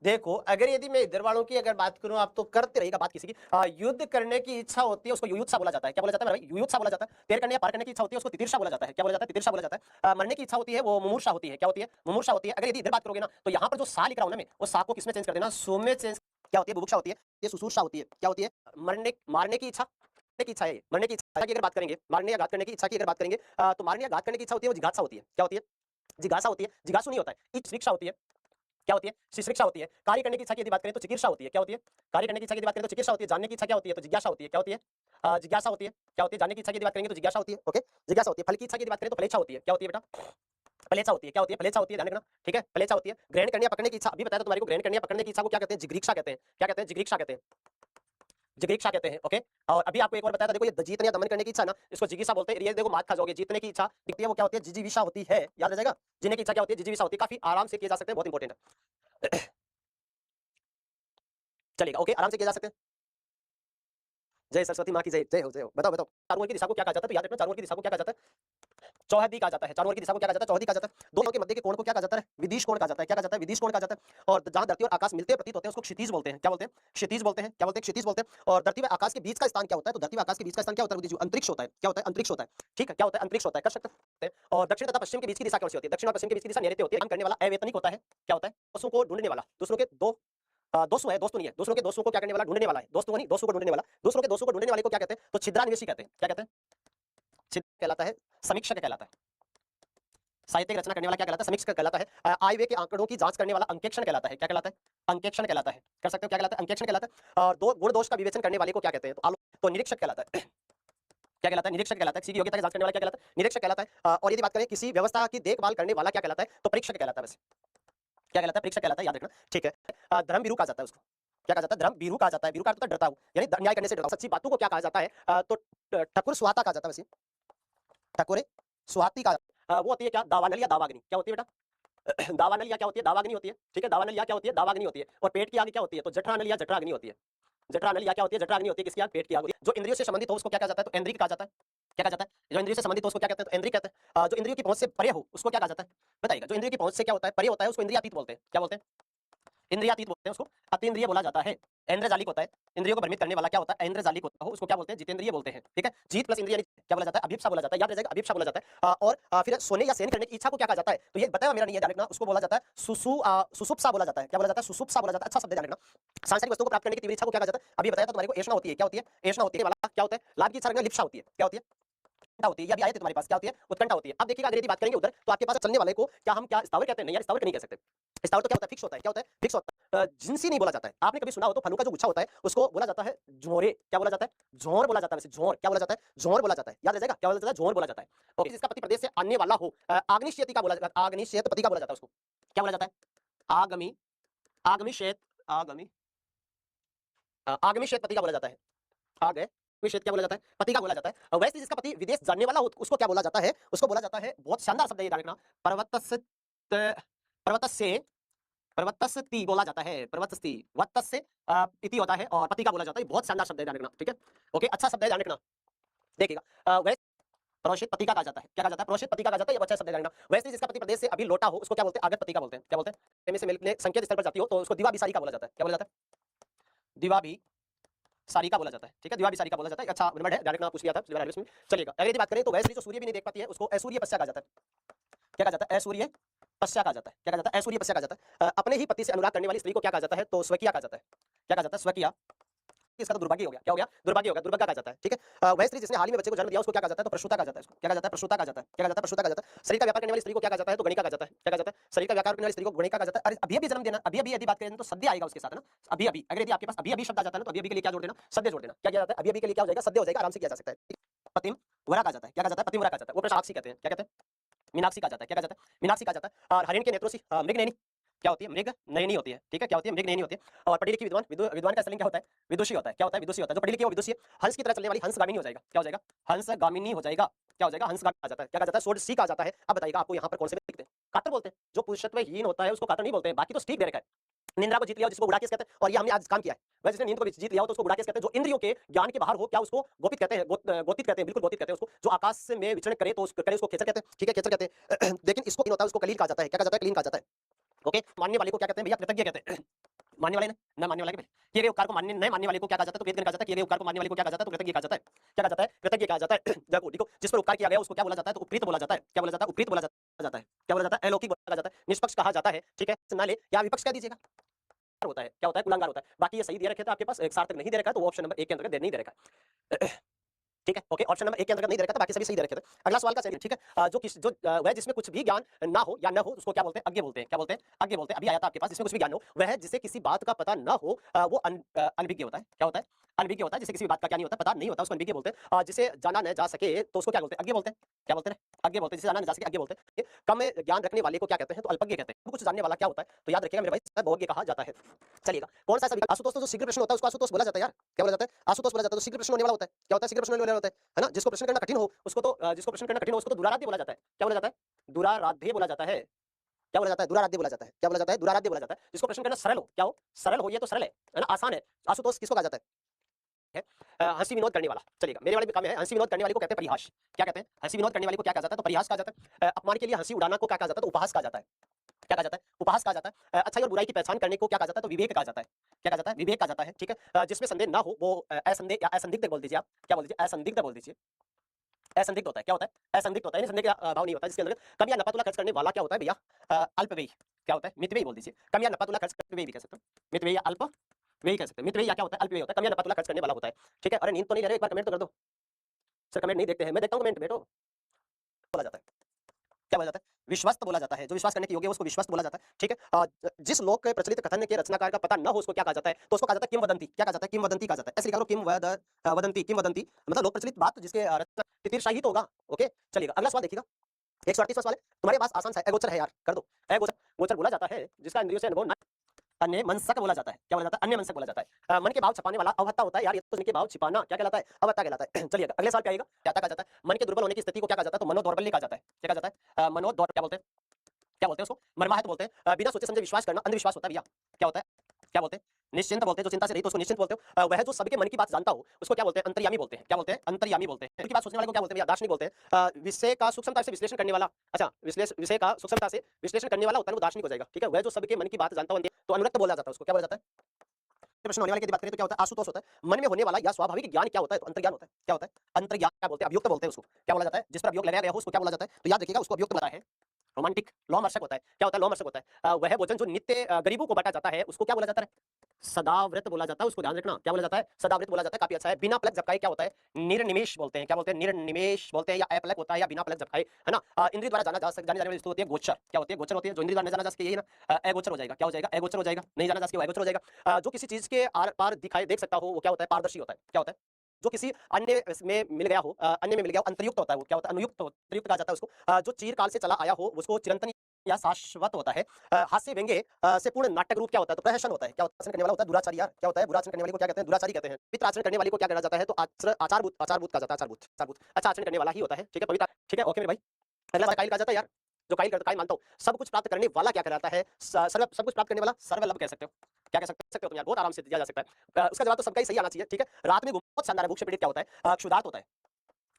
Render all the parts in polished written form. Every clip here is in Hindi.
देखो अगर यदि मैं इधर वालों की अगर बात करूं, आप तो करते रहेगा बात किसी की। युद्ध करने की इच्छा होती है उसको युयुत्सा बोला जाता है। क्या बोला जाता है मेरा भाई? युयुत्सा बोला जाता है। तैर करने या पार करने की इच्छा होती है उसको तितिर्षा बोला जाता है। क्या बोला जाता है? तितिर्षा बोला जाता है। मरने की इच्छा होती है वो मुमूर्षा होती है। क्या होती है? मुमूर्षा होती है। अगर यदि इधर बात करोगे ना तो यहाँ पर जो सा लिख रहा हूं ना मैं, वो सा को किसमें चेंज कर देना? सो में चेंज। क्या होती है? बुभुक्षा होती है। ये सुसूर्षा होती है। क्या होती है? मरने मारने की इच्छा, की इच्छा है। मरने की इच्छा की अगर बात करेंगे, मारने या घात करने की इच्छा की अगर बात करेंगे, तो मारने या घात करने की इच्छा होती है वो जिघासा होती है। क्या होती है? जिज्ञासा होती है। जिज्ञासु नहीं होता है, शिक्षा होती है। क्या होती है? शिक्षा होती है। कार्य करने की इच्छा की यदि बात करें तो चिकित्सा होती है। क्या होती है? कार्य करने की इच्छा की यदि बात करें तो चिकित्सा होती है। जानने की इच्छा क्या होती है? तो जिज्ञासा होती है। क्या होती है? जिज्ञासा होती है। क्या होती है? जानने की इच्छा की यदि बात करेंगे तो जिज्ञासा होती है। ओके, जिज्ञासा होती है। फल की इच्छा की यदि बात करें तो फलेच्छा होती है। क्या होती है बेटा? फलेच्छा होती है। क्या होती है? फलेच्छा होती है, ध्यान रखना। ठीक है, फलेच्छा होती है। ग्रहण करने या पकड़ने की इच्छा, अभी बताया था तुम्हारे को। ग्रहण करने या पकड़ने की इच्छा को क्या कहते हैं? जिगृक्षा कहते हैं। क्या कहते हैं? जिगृक्षा कहते हैं। जिगृक्षा कहते हैं। ओके, और अभी आपको एक और बताया था, देखो ये जीतने या दमन करने की इच्छा ना, इसको जिगीषा बोलते हैं। ये देखो मात खा जाओगे। जीतने की इच्छा दिखती है वो क्या होती है? जिजीविषा होती है। याद रह जाएगा। जीने की इच्छा क्या होती है? जिजीविषा होती है। काफी आराम से किए जा सकते हैं, बहुत इंपॉर्टेंट है। चलेगा, ओके, आराम से किया जा सकते हैं। जय सरस्वती माँ की जय। जय हो, जय हो। बताओ बताओ, चारों ओर की दिशा को क्या कहा जाता है? तो याद रखना, चारों ओर की दिशा को क्या कहा जाता है? चौहद्दी कहा जाता है। चारों ओर की दिशा को क्या कहा जाता है? चौहद्दी कहा जाता है। दोनों के मध्य के कोण को क्या कहा जाता है? विदिश कोण कहा जाता है। क्या कहा जाता है? विदिश कोण कहा जाता है। और जहां धरती और आकाश मिलते प्रतीत होते हैं उसको क्षितिज बोलते हैं। क्या बोलते हैं? क्षितिज बोलते हैं। क्या बोलते हैं? क्षितिज बोलते हैं। और धरती व आकाश के बीच का स्थान क्या होता है? तो धरती व आकाश के बीच का स्थान क्या होता है? अंतरिक्ष होता है। क्या होता है? अंतरिक्ष होता है। ठीक है, क्या होता है? अंतरिक्ष होता है। कर सकते हैं। और दक्षिण तथा पश्चिम के बीच की दिशा कौन सी होती है? दक्षिण और पश्चिम के बीच की दिशा नैऋत्य होती है। काम करने वाला अवैतनिक होता है। क्या होता है? दोस्तों को ढूंढने वाला। दूसरों के दोस्तों है, दोस्तों नहीं है। दूसरों के दोस्तों को क्या करने वाला? ढूंढने वाला है। दोस्तों नहीं, दोस्तों को ढूंढने वाला। दूसरों के दोस्तों को ढूंढने वाले को क्या कहते हैं? तो छिद्रान्वेषी कहते हैं। क्या कहते हैं? छिद्र कहलाता है। समीक्षक कहलाता है। साहित्य रचना करने वाला क्या कहलाता है? समीक्षक कहलाता है। आय व्यय के आंकड़ों की जांच करने वाला अंकेक्षण कहलाता है। क्या कहलाता है? अंकेक्षण कहलाता है। कर सकते हो, क्या कहलाता है? अंकेक्षण कहलाता है। और दो गुण दोष का विवेचन करने वाले को क्या कहते हैं? तो निरीक्षक कहलाता है। क्या कहलाता है? निरीक्षक कहलाता है। किसी की योग्यता की जांच करने वाला क्या कहलाता है? निरीक्षक कहलाता है। और यदि बात करें किसी व्यवस्था की देखभाल करने वाला क्या कहलाता है? तो परीक्षक कहलाता है। वैसे क्या कहलाता है? परीक्षक कहलाता है, याद रखना। ठीक है, धर्म बीरू कहा जाता है उसको। क्या कहा जाता है? धर्म बीरू कहा जाता है। बीरू का अर्थ डरता हूं, यानी न्याय करने से डरता हूं। सच्ची बातों को क्या कहा जाता है? तो ठकुर सुहाता कहा जाता है। वैसे ठकुरे सुहाती का वो होती है क्या? दावानल या दावाग्नि। क्या होती है बेटा? दावानल या क्या होती है? दावाग्नि होती है। ठीक है, दावानल या क्या होती है? दावाग्नि होती है। और पेट की आगे क्या होती है? तो जठरानल या जठराग्नि होती है। जठरानल या क्या होती है? जठराग्नि होती है। किसकी आग? पेट की आग होती है। जो इंद्रियों से संबंधित हो उसको क्या कहा जाता है? तो इंद्रिय कहा जाता है। क्या कहा जाता है? जो इंद्रियों से संबंधित हो उसको क्या कहते हैं? तो इंद्रिय कहते हैं। जो इंद्रियों की पहुंच से परे हो उसको क्या कहा जाता है? बताइएगा। जो इंद्रियों की पहुंच से क्या होता है? परे होता है उसको इंद्रियातीत बोलते हैं। क्या बोलते हैं? इंद्रियातीत बोलते हैं उसको। अतीन्द्रिय बोला जाता है। इंद्रजालिक होता है। इंद्रियों को भ्रमित करने वाला क्या होता है? इंद्रजालिक होता है। उसको क्या बोलते हैं? जितेंद्रिय बोलते हैं। ठीक है, जीत प्लस इंद्रिय क्या बोला जाता है? अभिप्सा बोला जाता है। याद रह जाएगा, अभिप्सा बोला जाता है। और फिर सोने या सेन करने की इच्छा को क्या कहा जाता है? तो ये बताया मेरा नहीं है, ध्यान रखना। उसको बोला जाता है सुसुप्सा बोला जाता है। क्या बोला जाता है? सुसुप्सा बोला जाता है। अच्छा शब्द है, ध्यान रखना। सांसारिक वस्तुओं को प्राप्त करने की तीव्र इच्छा को क्या कहा जाता है? अभी बताया था तुम्हारे को। ऐसा होती है। क्या होती है? ऐसा होती है वाला क्या होता है? लाभ की इच्छा रखना लिप्सा होती है। क्या होती है? उत्कंठा होती है। ये अभी आए थे तुम्हारे पास। क्या होती है? उत्कंठा होती है। अब देखिएगा, अगर यदि बात करेंगे उधर तो आपके पास चलने वाले को क्या हम क्या स्थावर कहते हैं? नहीं यार, स्थावर नहीं कह सकते। स्थावर तो क्या होता है? फिक्स होता है। क्या होता है? फिक्स होता है। जिनसी नहीं बोला जाता है। आपने कभी सुना हो तो फलों का जो गुच्छा होता है उसको बोला जाता है झोरे। क्या बोला जाता है? झोर बोला जाता है। वैसे झोर क्या बोला जाता है? झोर बोला जाता है। याद रह जाएगा, क्या बोला जाता है? झोर बोला जाता है। ओके, जिसका पति प्रदेश से आने वाला हो, आग्निशयति का बोला जाता है। आग्निशयत पति का बोला जाता है उसको। क्या बोला जाता है? आगमी आगमी शेत आगमी आगमी शेत पति का बोला जाता है। आगे विषेद क्या बोला जाता है? पति का बोला जाता है। वैसे जिसका पति विदेश जाने वाला हो उसको क्या बोला जाता है? उसको बोला जाता है, बहुत शानदार शब्द है ये, ध्यान रखना, पर्वतस्य पर्वतस्ति बोला जाता है। पर्वतस्ति वत्तस्य इति होता है और पति का बोला जाता है। बहुत शानदार शब्द है, ध्यान रखना। ठीक है, ओके, अच्छा शब्द है, ध्यान रखना। देखिएगा, वैसे प्रोषित पति का कहा जाता है। क्या कहा जाता है? प्रोषित पति का कहा जाता है। ये अच्छा शब्द है, ध्यान रखना। वैसे जिसका पति प्रदेश से अभी लौटा हो उसको क्या बोलते हैं? आगत पति का बोलते हैं। क्या बोलते हैं? प्रेमी से मिलने संकेत स्थल पर जाती हो तो उसको दिवाभिसारी का बोला जाता है। क्या बोला जाता है? दिवाभी सारिका बोला जाता है। ठीक है, दिवाभी सारिका बोला जाता है। अच्छा वर्ड है, ध्यान रखना, पूछ लिया था पिछली बार में। चलेगा, अगर यदि बात करें तो वैसे जो सूर्य भी नहीं देख पाती है उसको ऐश्वर्य पश्या कहा जाता है। क्या कहा जाता है? ऐश्वर्य पश्या कहा जाता है। क्या कहा जाता है? ऐश्वर्य पश्या कहा जाता है। अपने ही पति से अनुराग करने वाली स्त्री को क्या कहा जाता है? तो स्वकीया कहा जाता है। क्या कहा जाता है? स्वकीया। इसका तो दुर्भाग्य हो गया। क्या हो गया? दुर्भाग्य हो गया, दुर्भाग्य कहा जाता है। ठीक है, वह स्त्री जिसने हाल ही में बच्चे को जन्म दिया उसको क्या कहा जाता है? तो प्रसूता कहा जाता है। उसको क्या कहा जाता है? प्रसूता कहा जाता है। क्या कहा जाता है? प्रसूता कहा जाता है। शरीर का व्यापार करने वाली स्त्री को क्या कहा जाता है? तो गणिका कहा जाता है। क्या कहा जाता है? शरीर का व्यापार करने वाली स्त्री को गणिका कहा जाता है। अरे अभी अभी जन्म देना, अभी अभी यदि बात करें तो सद्य आएगा उसके साथ, है ना। अभी अभी, अगर यदि आपके पास अभी अभी शब्द आ जाता है ना तो अभी अभी के लिए क्या जोड़ देना? सद्य जोड़ देना। क्या किया जाता है? अभी अभी के लिए क्या हो जाएगा? सद्य हो जाएगा, आराम से किया जा सकता है। पतिम वरा कहा जाता है। क्या कहा जाता है? पतिम वरा कहा जाता है। वो प्रसाक्षी कहते हैं। क्या कहते हैं? मीनाक्षी कहा जाता है। क्या कहा जाता है? मीनाक्षी कहा जाता है। और हरिण के नेत्रों से मृगनयनी क्या होती है? मृग नयनी होती है। ठीक है, क्या होती है? मृग नयनी होती है। और पढ़ी लिखी विद्वान, विद्वान का स्पेलिंग क्या होता है? विदुषी होता है। क्या होता है? विदुषी होता है। जो पढ़ी लिखी है वो विदुषी है। हंस की तरह चलने वाली हंसगामिनी हो जाएगा। क्या हो जाएगा? हंसगामिनी हो जाएगा। क्या हो जाएगा? हंसगामिनी कहा जाता है। क्या कहा जाता है? षोडशी कहा जाता है। अब बताइएगा आपको यहाँ पर कौन से लिखते हैं? कातर बोलते हैं। जो पुरुषत्वहीन होता है उसको कातर नहीं बोलते हैं, बाकी तो ठीक दे रखा है। निंद्रा को जीत लिया जिसको गुड़ाकेश कहते हैं, और ये हमने आज काम किया है। वैसे जिसने नींद को जीत लिया हो तो उसको गुड़ाकेश कहते हैं। जो इंद्रियों के ज्ञान के बाहर हो क्या उसको गोपित कहते हैं? गोतित कहते हैं, बिल्कुल गोतित कहते हैं उसको। जो आकाश में विचरण करे तो करे उसको खेचर कहते हैं। ठीक है, खेचर कहते हैं। लेकिन इसको होता है उसको कलील कहा जाता है। क्या कहा जाता है? कलील कहा जाता है। ओके, मानने वाले को क्या कहते हैं भैया? कृतज्ञ कहते हैं। मानने वाले ने, न मानने वाले के पहले किए गए उपकार को मानने न मानने वाले को क्या कहा जाता है? तो कृतज्ञ कहा जाता है। किए गए उपकार को मानने वाले को क्या कहा जाता है? तो कृतज्ञ कहा जाता है। क्या कहा जाता है? कृतज्ञ कहा जाता है। देखो देखो, जिस पर उपकार किया गया उसको क्या बोला जाता है? तो उपकृत बोला जाता है। क्या बोला जाता है? उपकृत बोला जाता है। क्या बोला जाता है? अलौकिक बोला जाता है, निष्पक्ष कहा जाता है, ठीक है, ना ले या विपक्ष कह दीजिएगा, होता है, क्या होता है? कुलांगार होता है। बाकी ये सही दे रखे थे आपके पास, एक सार्थक नहीं दे रखा है, तो ऑप्शन नंबर 1 के अंतर्गत नहीं दे रखा है। ठीक है, ओके, ऑप्शन नंबर 1 के अंतर्गत नहीं दे रखा था, बाकी सभी सही दे रखे थे। अगला सवाल का चलिए, ठीक है, वह जिसमें कुछ भी ज्ञान ना हो या न हो उसको क्या बोलते हैं? अज्ञ बोलते हैं। क्या बोलते हैं? अज्ञ बोलते हैं। अभी आया था आपके पास, जिसमें कुछ भी ज्ञान हो, वह जिसे किसी बात का पता न हो वो अनभिज्ञ होता है। क्या होता है? अनभिज्ञ होता है, जिसे किसी भी बात का क्या नहीं होता, पता नहीं होता, उसको अनभिज्ञ बोलते हैं। जिसे जाना न जा सके तो उसको क्या बोलते हैं? अज्ञ बोलते हैं। क्या बोलते हैं? अज्ञ बोलते हैं। जिसे जाना न जा सके अज्ञ बोलते हैं। कम ज्ञान रखने वाले को क्या कहते हैं? तो अल्पज्ञ कहते हैं। कुछ जानने वाला क्या होता है? तो याद रखिएगा मेरे भाई, बहुज्ञ कहा जाता है। चलिएगा, कौन सा सभी आशुतोष, तो जो शीघ्र प्रश्न होता है उसको आशुतोष बोला जाता है यार। क्या बोला जाता है? आशुतोष बोला जाता है। तो शीघ्र प्रश्न होने वाला होता है। क्या होता है? शीघ्र प्रश्न होने वाला होता है ना? जिसको प्रश्न करना कठिन हो उसको तो दुराराध्य बोला जाता है। क्या बोला जाता है? दुराराध्य बोला जाता है। क्या बोला जाता है? दुराराध्य बोला जाता है। क्या बोला जाता है? दुराराध्य बोला जाता है। जिसको प्रश्न करना सरल हो, क्या हो? सरल हो, ये तो सरल है ना, आसान है। आशुतोष किसको कहा जाता है? हंसी विनोद करने वाला। चलेगा, मेरे वाले में काम है, हंसी विनोद करने वाले को कहते हैं परिहास। क्या कहते हैं? हंसी विनोद करने वाले को क्या कहा जाता है? तो परिहास कहा जाता है। अपमान के लिए हंसी उड़ाना को क्या कहा जाता है? तो उपहास कहा जाता है। क्या कहा जाता है? उपहास कहा जाता है। अच्छाई और बुराई की पहचान करने को क्या कहा जाता है? तो विवेक कहा जाता है। क्या कहा जाता है? विवेक कहा जाता है, ठीक है। जिसमें संदेह ना हो वो असंदेह या असंदिग्ध बोल दीजिए आप। क्या बोल दीजिए? असंदिग्ध बोल दीजिए। असंदिग्ध होता है। क्या होता है? असंदिग्ध होता है, संदेह का भाव नहीं होता, जिसके अंदर कम या नफा तुला खर्च करने वाला क्या होता है भैया? अल्पव्ययी। क्या होता है? मितव्ययी बोल दीजिए। कम या नफा तुला खर्च करने भी कह सकते हो, मितव्ययी या अल्पव्ययी कह सकते हैं। मितव्ययी या क्या होता है? अल्पव्ययी होता है, कम या नफा तुला खर्च करने वाला होता है, ठीक है। अरे नींद तो नहीं ले रहे, एक बार कमेंट तो कर दो सर। कमेंट नहीं देखते हैं, मैं देखता हूं कमेंट, बेटो। बोला जाता है, क्या बोला जाता है? विश्वस्त बोला जाता है। जो विश्वास करने के योग्य है उसको विश्वस्त बोला जाता है, ठीक है। जिस लोक के प्रचलित कथन के रचनाकार का पता न हो उसको क्या कहा जाता है? तो उसको कहा जाता है किंवदंती। क्या कहा जाता है? किंवदंती कहा जाता है। ऐसे लिखा करो, वदंती, किंवदंती, मतलब लोक प्रचलित बात जिसके रचना तितीर्षाही तो होगा। ओके, चलिएगा, अगला सवाल देखिएगा, 138वां सवाल है तुम्हारे पास, आसान सा है, अगोचर है यार, कर दो। अगोचर, गोचर बोला जाता है जिसका इंद्रियों से अनुभव अन्य मनसक बोला जाता है। क्या बोला जाता है? अन्य मनसक बोला जाता है। मन के भाव छपाने वाला अवहत्ता होता है यार, ये तो मन के भाव छिपाना क्या कहलाता है? अवहत्ता कहलाता है। चलिए अगले सवाल क्या आएगा? क्या कहा जाता है? मन के दुर्बल होने की स्थिति को क्या कहा जाता है? तो मनोदौर्बल्य कहा जाता है। क्या कहा जाता है? मनोदौर, क्या बोलते हैं? क्या बोलते हैं उसको? मर्माहत बोलते हैं। बिना सोचे समझे विश्वास करना अंधविश्वास होता है भैया। क्या होता है? क्या बोलते हैं? निश्चिंत बोलते हैं, जो चिंता से रहित उसको निश्चिंत बोलते हो। वह जो सबके मन की बात जानता हो उसको क्या बोलते हैं? अंतर्यामी बोलते हैं। क्या बोलते हैं? अंतर्यामी बोलते हैं। उनकी बात सोचने वाले को क्या बोलते हैं भैया? दार्शनिक बोलते हैं। विषय का सूक्ष्मता से विश्लेषण करने वाला, अच्छा, विषय का सूक्ष्मता से विश्लेषण करने वाला होता है वो दार्शनिक हो जाएगा, ठीक है। वह जो सबके मन की बात जानता हो तो अनुरक्त बोला जाता है उसको। क्या बोला जाता है? प्रश्न होने वाले की बात करें तो क्या होता है? आशुतोष होता है। मन में होने वाला या स्वाभाविक ज्ञान क्या होता है? तो अंतर्ज्ञान होता है। क्या होता है? अंतर्ज्ञान। क्या बोलते हैं? अभियुक्त बोलते हैं उसको। क्या बोला जाता है? जिस पर अभियोग लगाया गया हो उसको क्या बोला जाता है? तो याद रखिएगा, उसको अभियुक्त बताया है। रोमांटिक, लोमहर्षक होता है। क्या होता है? लोमहर्षक होता है। वह भोजन जो नित्य गरीबों को बांटा जाता है उसको क्या बोला जाता है? सदाव्रत बोला जाता है, उसको ध्यान रखना। क्या बोला जाता है? सदाव्रत बोला जाता है, काफी अच्छा है। बिना पलक झपकाए क्या होता है? निर्निमेष बोलते हैं। क्या बोलते हैं? निर्निमेष बोलते हैं, या अपलक होता है या बिना पलक झपकाए, है ना। इंद्रिय द्वारा जाने जाने वाली वस्तु होती है गोचर। क्या होती है? गोचर होती है, जो इंद्रिय द्वारा जाना जा सके, यही ना, अगोचर हो जाएगा। क्या हो जाएगा? अगोचर हो जाएगा। नहीं जाना जा सके वो अगोचर हो जाएगा। जो किसी चीज के आर पार दिखाई देख सकता हो वो क्या होता है? पारदर्शी होता है। क्या होता है? जो किसी अन्य में मिल गया हो, अन्य में मिल गया हो, अंतर्युक्त होता है वो। क्या होता है? अनुयुक्त, अंतर्युक्त कहा जाता है उसको। जो चिरकाल से चला आया हो उसको चिरंतन या शाश्वत होता है। हास्य व्यंग्य से पूर्ण नाटक रूप क्या होता है? तो प्रहसन होता है। क्या होता है? करने वाला होता है दुराचारी यार। क्या होता है? बुरा आचरण करने वाले को क्या कहते हैं? दुराचारी कहते हैं। पवित्र आचरण करने वाले को क्या कहा जाता है? तो आचारभूत, आचारभूत कहा जाता है। आचारभूत, आचारभूत, अच्छा आचरण करने वाला ही होता है, ठीक है, पवित्र, ठीक है। ओके मेरे भाई, अगला काइल कहा जाता है यार, जो काइल करता, काइल मानता हूँ, सब कुछ प्राप्त करने वाला क्या कहलाता है? सर्व, सब कुछ प्राप्त करने वाला सर्वलभ कह सकते हो। क्या कह सकते हो तुम यार? बहुत आराम से दिया जा सकता है। उसका जवाब तो सबका ही सही आना चाहिए, ठीक है। रात में बहुत शानदार है। भूख से पीड़ित क्या होता है? क्षुधार्त होता है।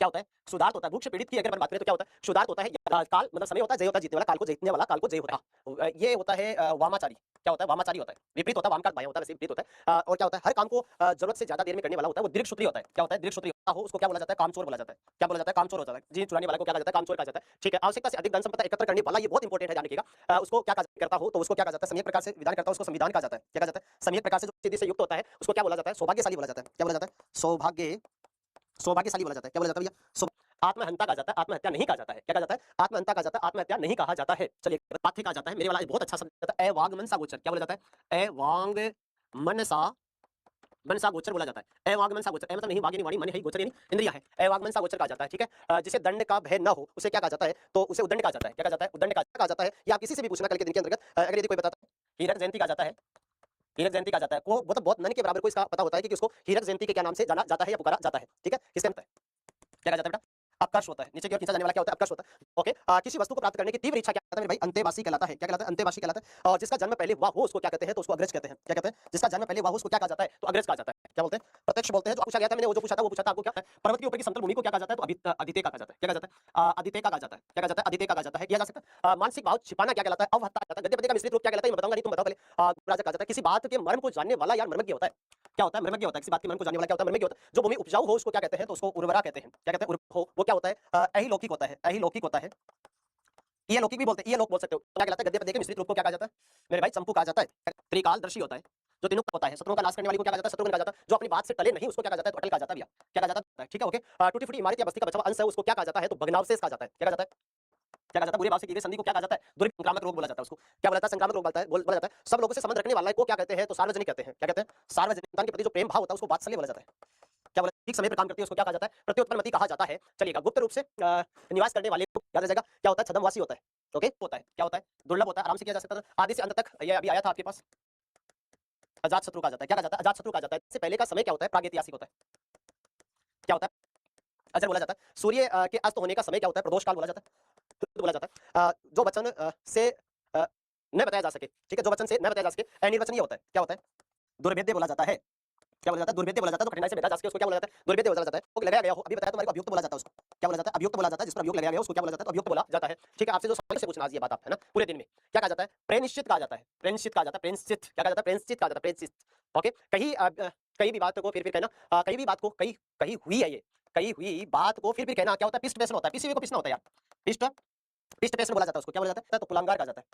क्या होता है? क्षुधार्त होता है। भूख से पीड़ित की अगर बात करें तो क्या होता है? क्षुधार्त होता है। काल मतलब समय होता है, जय होता है जीतने वाला, काल को जीतने वाला, काल को जय होता है। ये होता है वामाचारी। क्या होता है? वामाचारी होता है। विपरीत होता है, वाम का बायां होता है, वैसे विपरीत होता है। और क्या होता है? हर काम को जरूरत से ज्यादा देर में करने वाला होता है वो दीर्घसूत्री होता है। क्या होता है? दीर्घसूत्री हो उसको क्या बोला जाता है? कामचोर बोला जाता है। क्या बोला जाता है? कामचोर होता है। जी चुराने वाला को क्या कहा जाता है? कामचोर कहा जाता है, ठीक है। आवश्यकता से अधिक धन संपदा एकत्र करने वाला, ये बहुत इंपॉर्टेंट है, जान रखिएगा। उसको क्या करता हो तो उसको क्या कहा जाता है? सम्यक प्रकार से विधान करता हो उसको संविधान कहा जाता है। क्या कहा जाता है? सम्यक प्रकार से जो सिद्धि से युक्त होता है उसको क्या बोला जाता है? सौभाग्यशाली बोला जाता है। क्या बोला जाता है? सौभाग्यशाली बोला जाता है। क्या बोला जाता है भैया? आत्महंता कहा जाता है, आत्महत्या नहीं कहा जाता है। क्या कहा जाता है? आत्महंता कहा जाता है, आत्महत्या नहीं कहा जाता है। चलिए पाथ्य कहा जाता है, मेरे वाला बहुत अच्छा शब्द जाता है, अवागमनसा गोचर। क्या बोला जाता है? अवागमनसा मनसा गोचर बोला जाता है। अवागमनसा गोचर, मतलब नहीं वागी नहीं वाणी, मन है गोचर यानी इंद्रिया है। अवागमनसा गोचर कहा जाता है, ठीक है। जिसे दंड का भय न हो उसे क्या कहा जाता है? तो उसे उद्दंड कहा जाता है। क्या कहा जाता है? उद्दंड कहा जाता है। या किसी से भी पूछना कल के दिन के अंतर्गत, अगर यदि कोई बताता है, हीरक जयंती कहा जाता है। हीरक जयंती कहा जाता है को, वो तो बहुत नन के बराबर को इसका पता होता है कि उसको हीरक जयंती के क्या नाम से जाना जाता है या पुकारा जाता है, ठीक है। किसके अंत है? क्या कहा जाता है बेटा? अपकर्ष होता है, नीचे की ओर खींचा जाने वाला क्या होता है, अपकर्ष होता है। ओके, किसी वस्तु को प्राप्त करने की तीव्र इच्छा क्या कहता है मेरे भाई, अंतेवासी कहलाता है। क्या कहलाता है, अंतेवासी कहलाता है। और जिसका जन्म पहले हुआ हो उसको क्या कहते हैं, तो उसको अग्रज कहते हैं। क्या कहते हैं, जिसका जन्म पहले हुआ हो उसको क्या कहा जाता है, तो अग्रज कहा जाता है। क्या बोलते हैं, प्रत्यक्ष बोलते हैं। जो पूछा गया था मैंने, वो जो पूछा था वो पूछा था आपको क्या है, पर्वत के ऊपर की समतल भूमि को क्या कहा जाता है, तो अदिते कहा जाता है। क्या कहा जाता है, अदिते कहा जाता है। क्या कहा जाता है, अदिते कहा जाता है, किया जा सकता है। मानसिक भाव छिपाना क्या कहलाता है, अवहत्ता कहलाता है। गद्य पद्य का मिश्रित रूप क्या कहलाता है, मैं बताऊंगा नहीं, तुम बताओ पहले। राजा कहा जाता है। किसी बात के मर्म को जानने वाला यार मर्मज्ञ होता है। क्या होता है, मर्मज्ञ होता है। किसी बात के मर्म को जानने वाला क्या होता है, मर्मज्ञ होता है। जो भूमि उपजाऊ हो उसको क्या कहते हैं, तो उसको उर्वरा कहते हैं। क्या कहते हैं, हो वो क्या होता है, अहिलौकिक होता है। अहिलौकिक होता है, ये लौकिक भी बोलते हैं, ये लोक बोल सकते हो। तो क्या कहलाता है, गद्य पद्य के मिश्रित रूप को क्या कहा जाता है मेरे भाई, चंपू कहा जाता है। त्रिकालदर्शी होता है, जो तीनों होता है। शत्रुओं का नाश करने वाली को क्या कहा जाता है, शत्रुघ्न कहा जाता है। जो अपनी बात से टले नहीं उसको क्या कहा जाता है, तो अटल कहा जाता है भैया। क्या कहा जाता है, ठीक है, ओके। टूटी फूटी इमारत या बस्ती का बचा हुआ अंश है उसको क्या कहा जाता है, तो भग्नावशेष कहा जाता है। क्या कहा जाता है, क्या कहा जाता है, बुरे भाव से की गई संधि को क्या कहा जाता है, दुर्संक्रामक रोग बोला जाता है उसको। क्या बोला जाता है, संक्रामक रोग बोला जाता है। सब लोगों से संबंध रखने वाला को क्या कहते हैं, तो सार्वजनिक कहते हैं। क्या कहते हैं, सार्वजनिक। इंसान के प्रति जो प्रेम भाव होता है उसको वात्सल्य बोला जाता है। क्या बोला, ठीक समय पर काम करती है उसको क्या कहा जाता है, प्रत्युत्पन्नमति कहा जाता है। चलिएगा, गुप्त रूप से निवास करने वाले को याद रखेगा क्या होता है, छद्मवासी होता है। ओके, होता है, क्या होता है, दुर्लभ होता है, आराम से किया जा सकता है, आदि से अंत तक। ये अभी आया था आपके पास, अजात शत्रु कहा जाता है। क्या कहा जाता है, अजात शत्रु कहा जाता है। इससे पहले का समय क्या होता है, प्रागैतिहासिक होता है। क्या होता है, अजर बोला जाता है। सूर्य के अस्त होने का समय क्या होता है, प्रदोष काल बोला जाता है। बोला जाता है जो वचन से न बताया जा सके, ठीक है, जो वचन से न बताया जा सके अनिर्वचनीय होता है। क्या होता है, दुर्भेद्य बोला जाता है। क्या बोला जाता है, दुर्भेद्य बोला जाता है। तो कठिनाई से भेदा जा सके उसको क्या बोला जाता है, दुर्भेद्य बोला जाता है। वो लगाया गया हो, अभी बताया तुम्हारे को, अभियुक्त बोला जाता है उसको। क्या बोला जाता है, अभियुक्त बोला जाता है। जिस पर अभियोग लगाया गया हो उसको क्या बोला जाता है, तो अभियुक्त बोला जाता है। ठीक है, आपसे जो सवाल से पूछना आज ये बात आप है ना पूरे दिन में, क्या कहा जाता है, प्रेनिश्चित कहा जाता है। प्रेनिश्चित कहा जाता है, प्रेनिश्चित। क्या कहा जाता है, प्रेनिश्चित कहा जाता है, प्रेनिश्चित। ओके, कहीं भी बात को फिर कहना, कहीं भी बात को कहीं हुई है, ये कहीं हुई बात को फिर कहना क्या होता है, पिष्ट पेशन होता है। पिछले को पिसना होता है यार, पिष्ट पिष्ट पेशन बोला जाता है उसको। क्या बोला जाता है, तो कुलांगार कहा जाता है।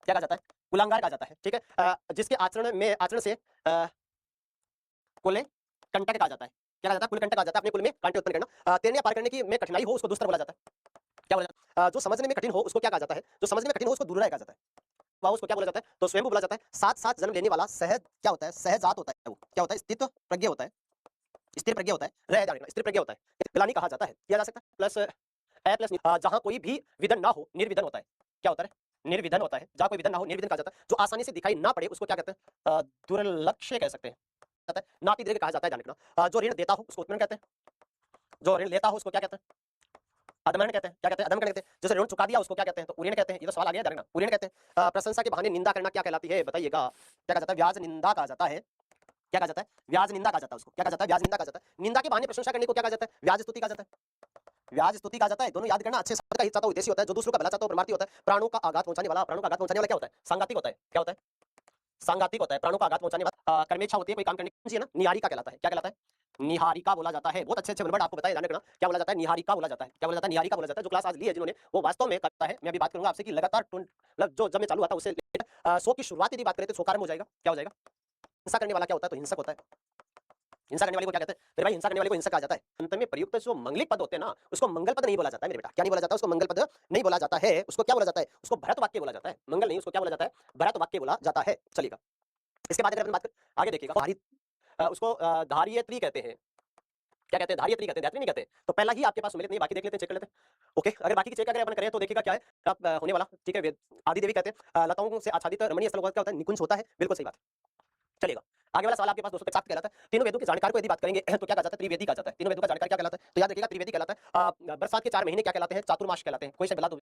क्या कहा जाता है, कुलांगार कहा जाता है। ठीक है, जिसके आचरण से कुले कंटक कहा जाता है। क्या कहा जाता है, कुल कंटक कहा जाता है, अपने कुल में कांटे उत्पन्न करना। तैरने या पार करने की में कठिनाई हो उसको दुस्तर बोला जाता है। क्या बोला जाता है, जो समझने में कठिन हो उसको क्या कहा जाता है, जो समझने में कठिन हो उसको दुर्लभ कहा जाता है। वह उसको क्या बोला जाता है, तो स्वयं बोला जाता है। साथ साथ जन्म लेने वाला सहज क्या होता है, सहजात होता है। वो क्या होता है, स्थित प्रज्ञ होता है, स्थिर प्रज्ञ होता है, रह जाने स्थिर प्रज्ञ होता है। ग्लानि कहा जाता है, किया जा सकता है। प्लस प्लस जहां कोई भी विधन ना हो, निर्विधन होता है। क्या होता है, निर्विधन होता है। जहां कोई विधन ना हो, निर्विधन कहा जाता है। जो आसानी से दिखाई ना पड़े उसको क्या कहते हैं, दुर्लक्ष्य कह सकते हैं। नाति दीर्घ कहा जाता है, जान रखना। जो ऋण देता हो उसको उत्पन्न कहते हैं, जो ऋण लेता हो उसको क्या कहते हैं, अदमरण कहते हैं। क्या कहते हैं, अदमरण कहते हैं। जैसे ऋण चुका दिया उसको क्या कहते हैं, तो उऋण कहते हैं। ये तो सवाल आ गया, जानना। उऋण कहते हैं। प्रशंसा के बहाने निंदा करना क्या कहलाती है, बताइएगा। क्या कहा जाता है, व्याज निंदा कहा जाता है। क्या कहा जाता है, व्याज निंदा कहा जाता है उसको। क्या कहा जाता है, व्याज निंदा कहा जाता है। निंदा के बहाने प्रशंसा करने को क्या कहा जाता है, व्याज स्तुति कहा जाता है। व्याज स्तुति कहा जाता है। दोनों याद करना, अच्छे शब्द का हित चाहता उद्देश्य होता है, जो दूसरों का भला चाहता है परमार्थी होता है। प्राणों का आघात पहुंचाने वाला, प्राणों का आघात पहुंचाने वाला क्या होता है, सांगातिक होता है। क्या होता है, सांगातिक होता है। प्राणों का आघात पहुंचाने वाला कर्मेच्छा होती है, कोई काम करने की ना, निहारिका कहलाता है। क्या कहलाता है, निहारिका बोला जाता है। बहुत अच्छे अच्छे वर्ड आपको बताया, ध्यान रखना। क्या बोला जाता है, निहारिका बोला जाता है। क्या बोला जाता है, निहारिका बोला जाता है। जो क्लास आज ली है जिन्होंने, वो वास्तव में करता है। मैं अभी बात करूंगा आपसे कि लगातार मतलब जो जब मैं चालू आता उससे 100 की शुरुआत यदि बात करें तो 100 हो जाएगा। क्या हो जाएगा, हिंसा करने वाला क्या होता है, तो हिंसक होता है। हिंसा करने वाले को क्या कहते हैं मेरे भाई, हिंसा करने वाले को हिंसक कहा जाता है। अंत में प्रयुक्त जो मंगलिक पद होते हैं ना, उसको मंगल पद नहीं बोला जाता है मेरे बेटा। क्या नहीं बोला जाता, उसको मंगल पद नहीं बोला जाता है। उसको क्या बोला जाता है, उसको भरत वाक्य बोला जाता है। मंगल नहीं, उसको क्या बोला जाता है, भरत वाक्य बोला जाता है। चलेगा, इसके बाद अगर अपन बात करें आगे देखिएगा, उसको धारियत्री कहते हैं। क्या कहते हैं, धारियत्री कहते हैं, धारियत्री नहीं कहते। तो पहला ही आपके पास सुमिलित नहीं, बाकी देख लेते हैं, चेक कर लेते हैं। ओके, अगर बाकी की चेक अगर अपन करें तो देखिएगा क्या है, अब होने वाला, ठीक है। आदि देवी कहते हैं, लताओं से आच्छादित रमणीय स्थल क्या होता है, निकुंज होता है। बिल्कुल सही बात। चलेगा, आगे वाला सवाल आपके पास दोस्तों प्राप्त कहलाता है। तीनों वेदों के जानकार को यदि बात करेंगे तो क्या कहा जाता है, त्रिवेदी कहा जाता है। तीनों वेदों का जानकार क्या कहलाता है, तो याद रखिएगा त्रिवेदी कहलाता है। बरसात के 4 महीने क्या कहलाते हैं, चातुर्मास कहलाते हैं। कोई से बला दो,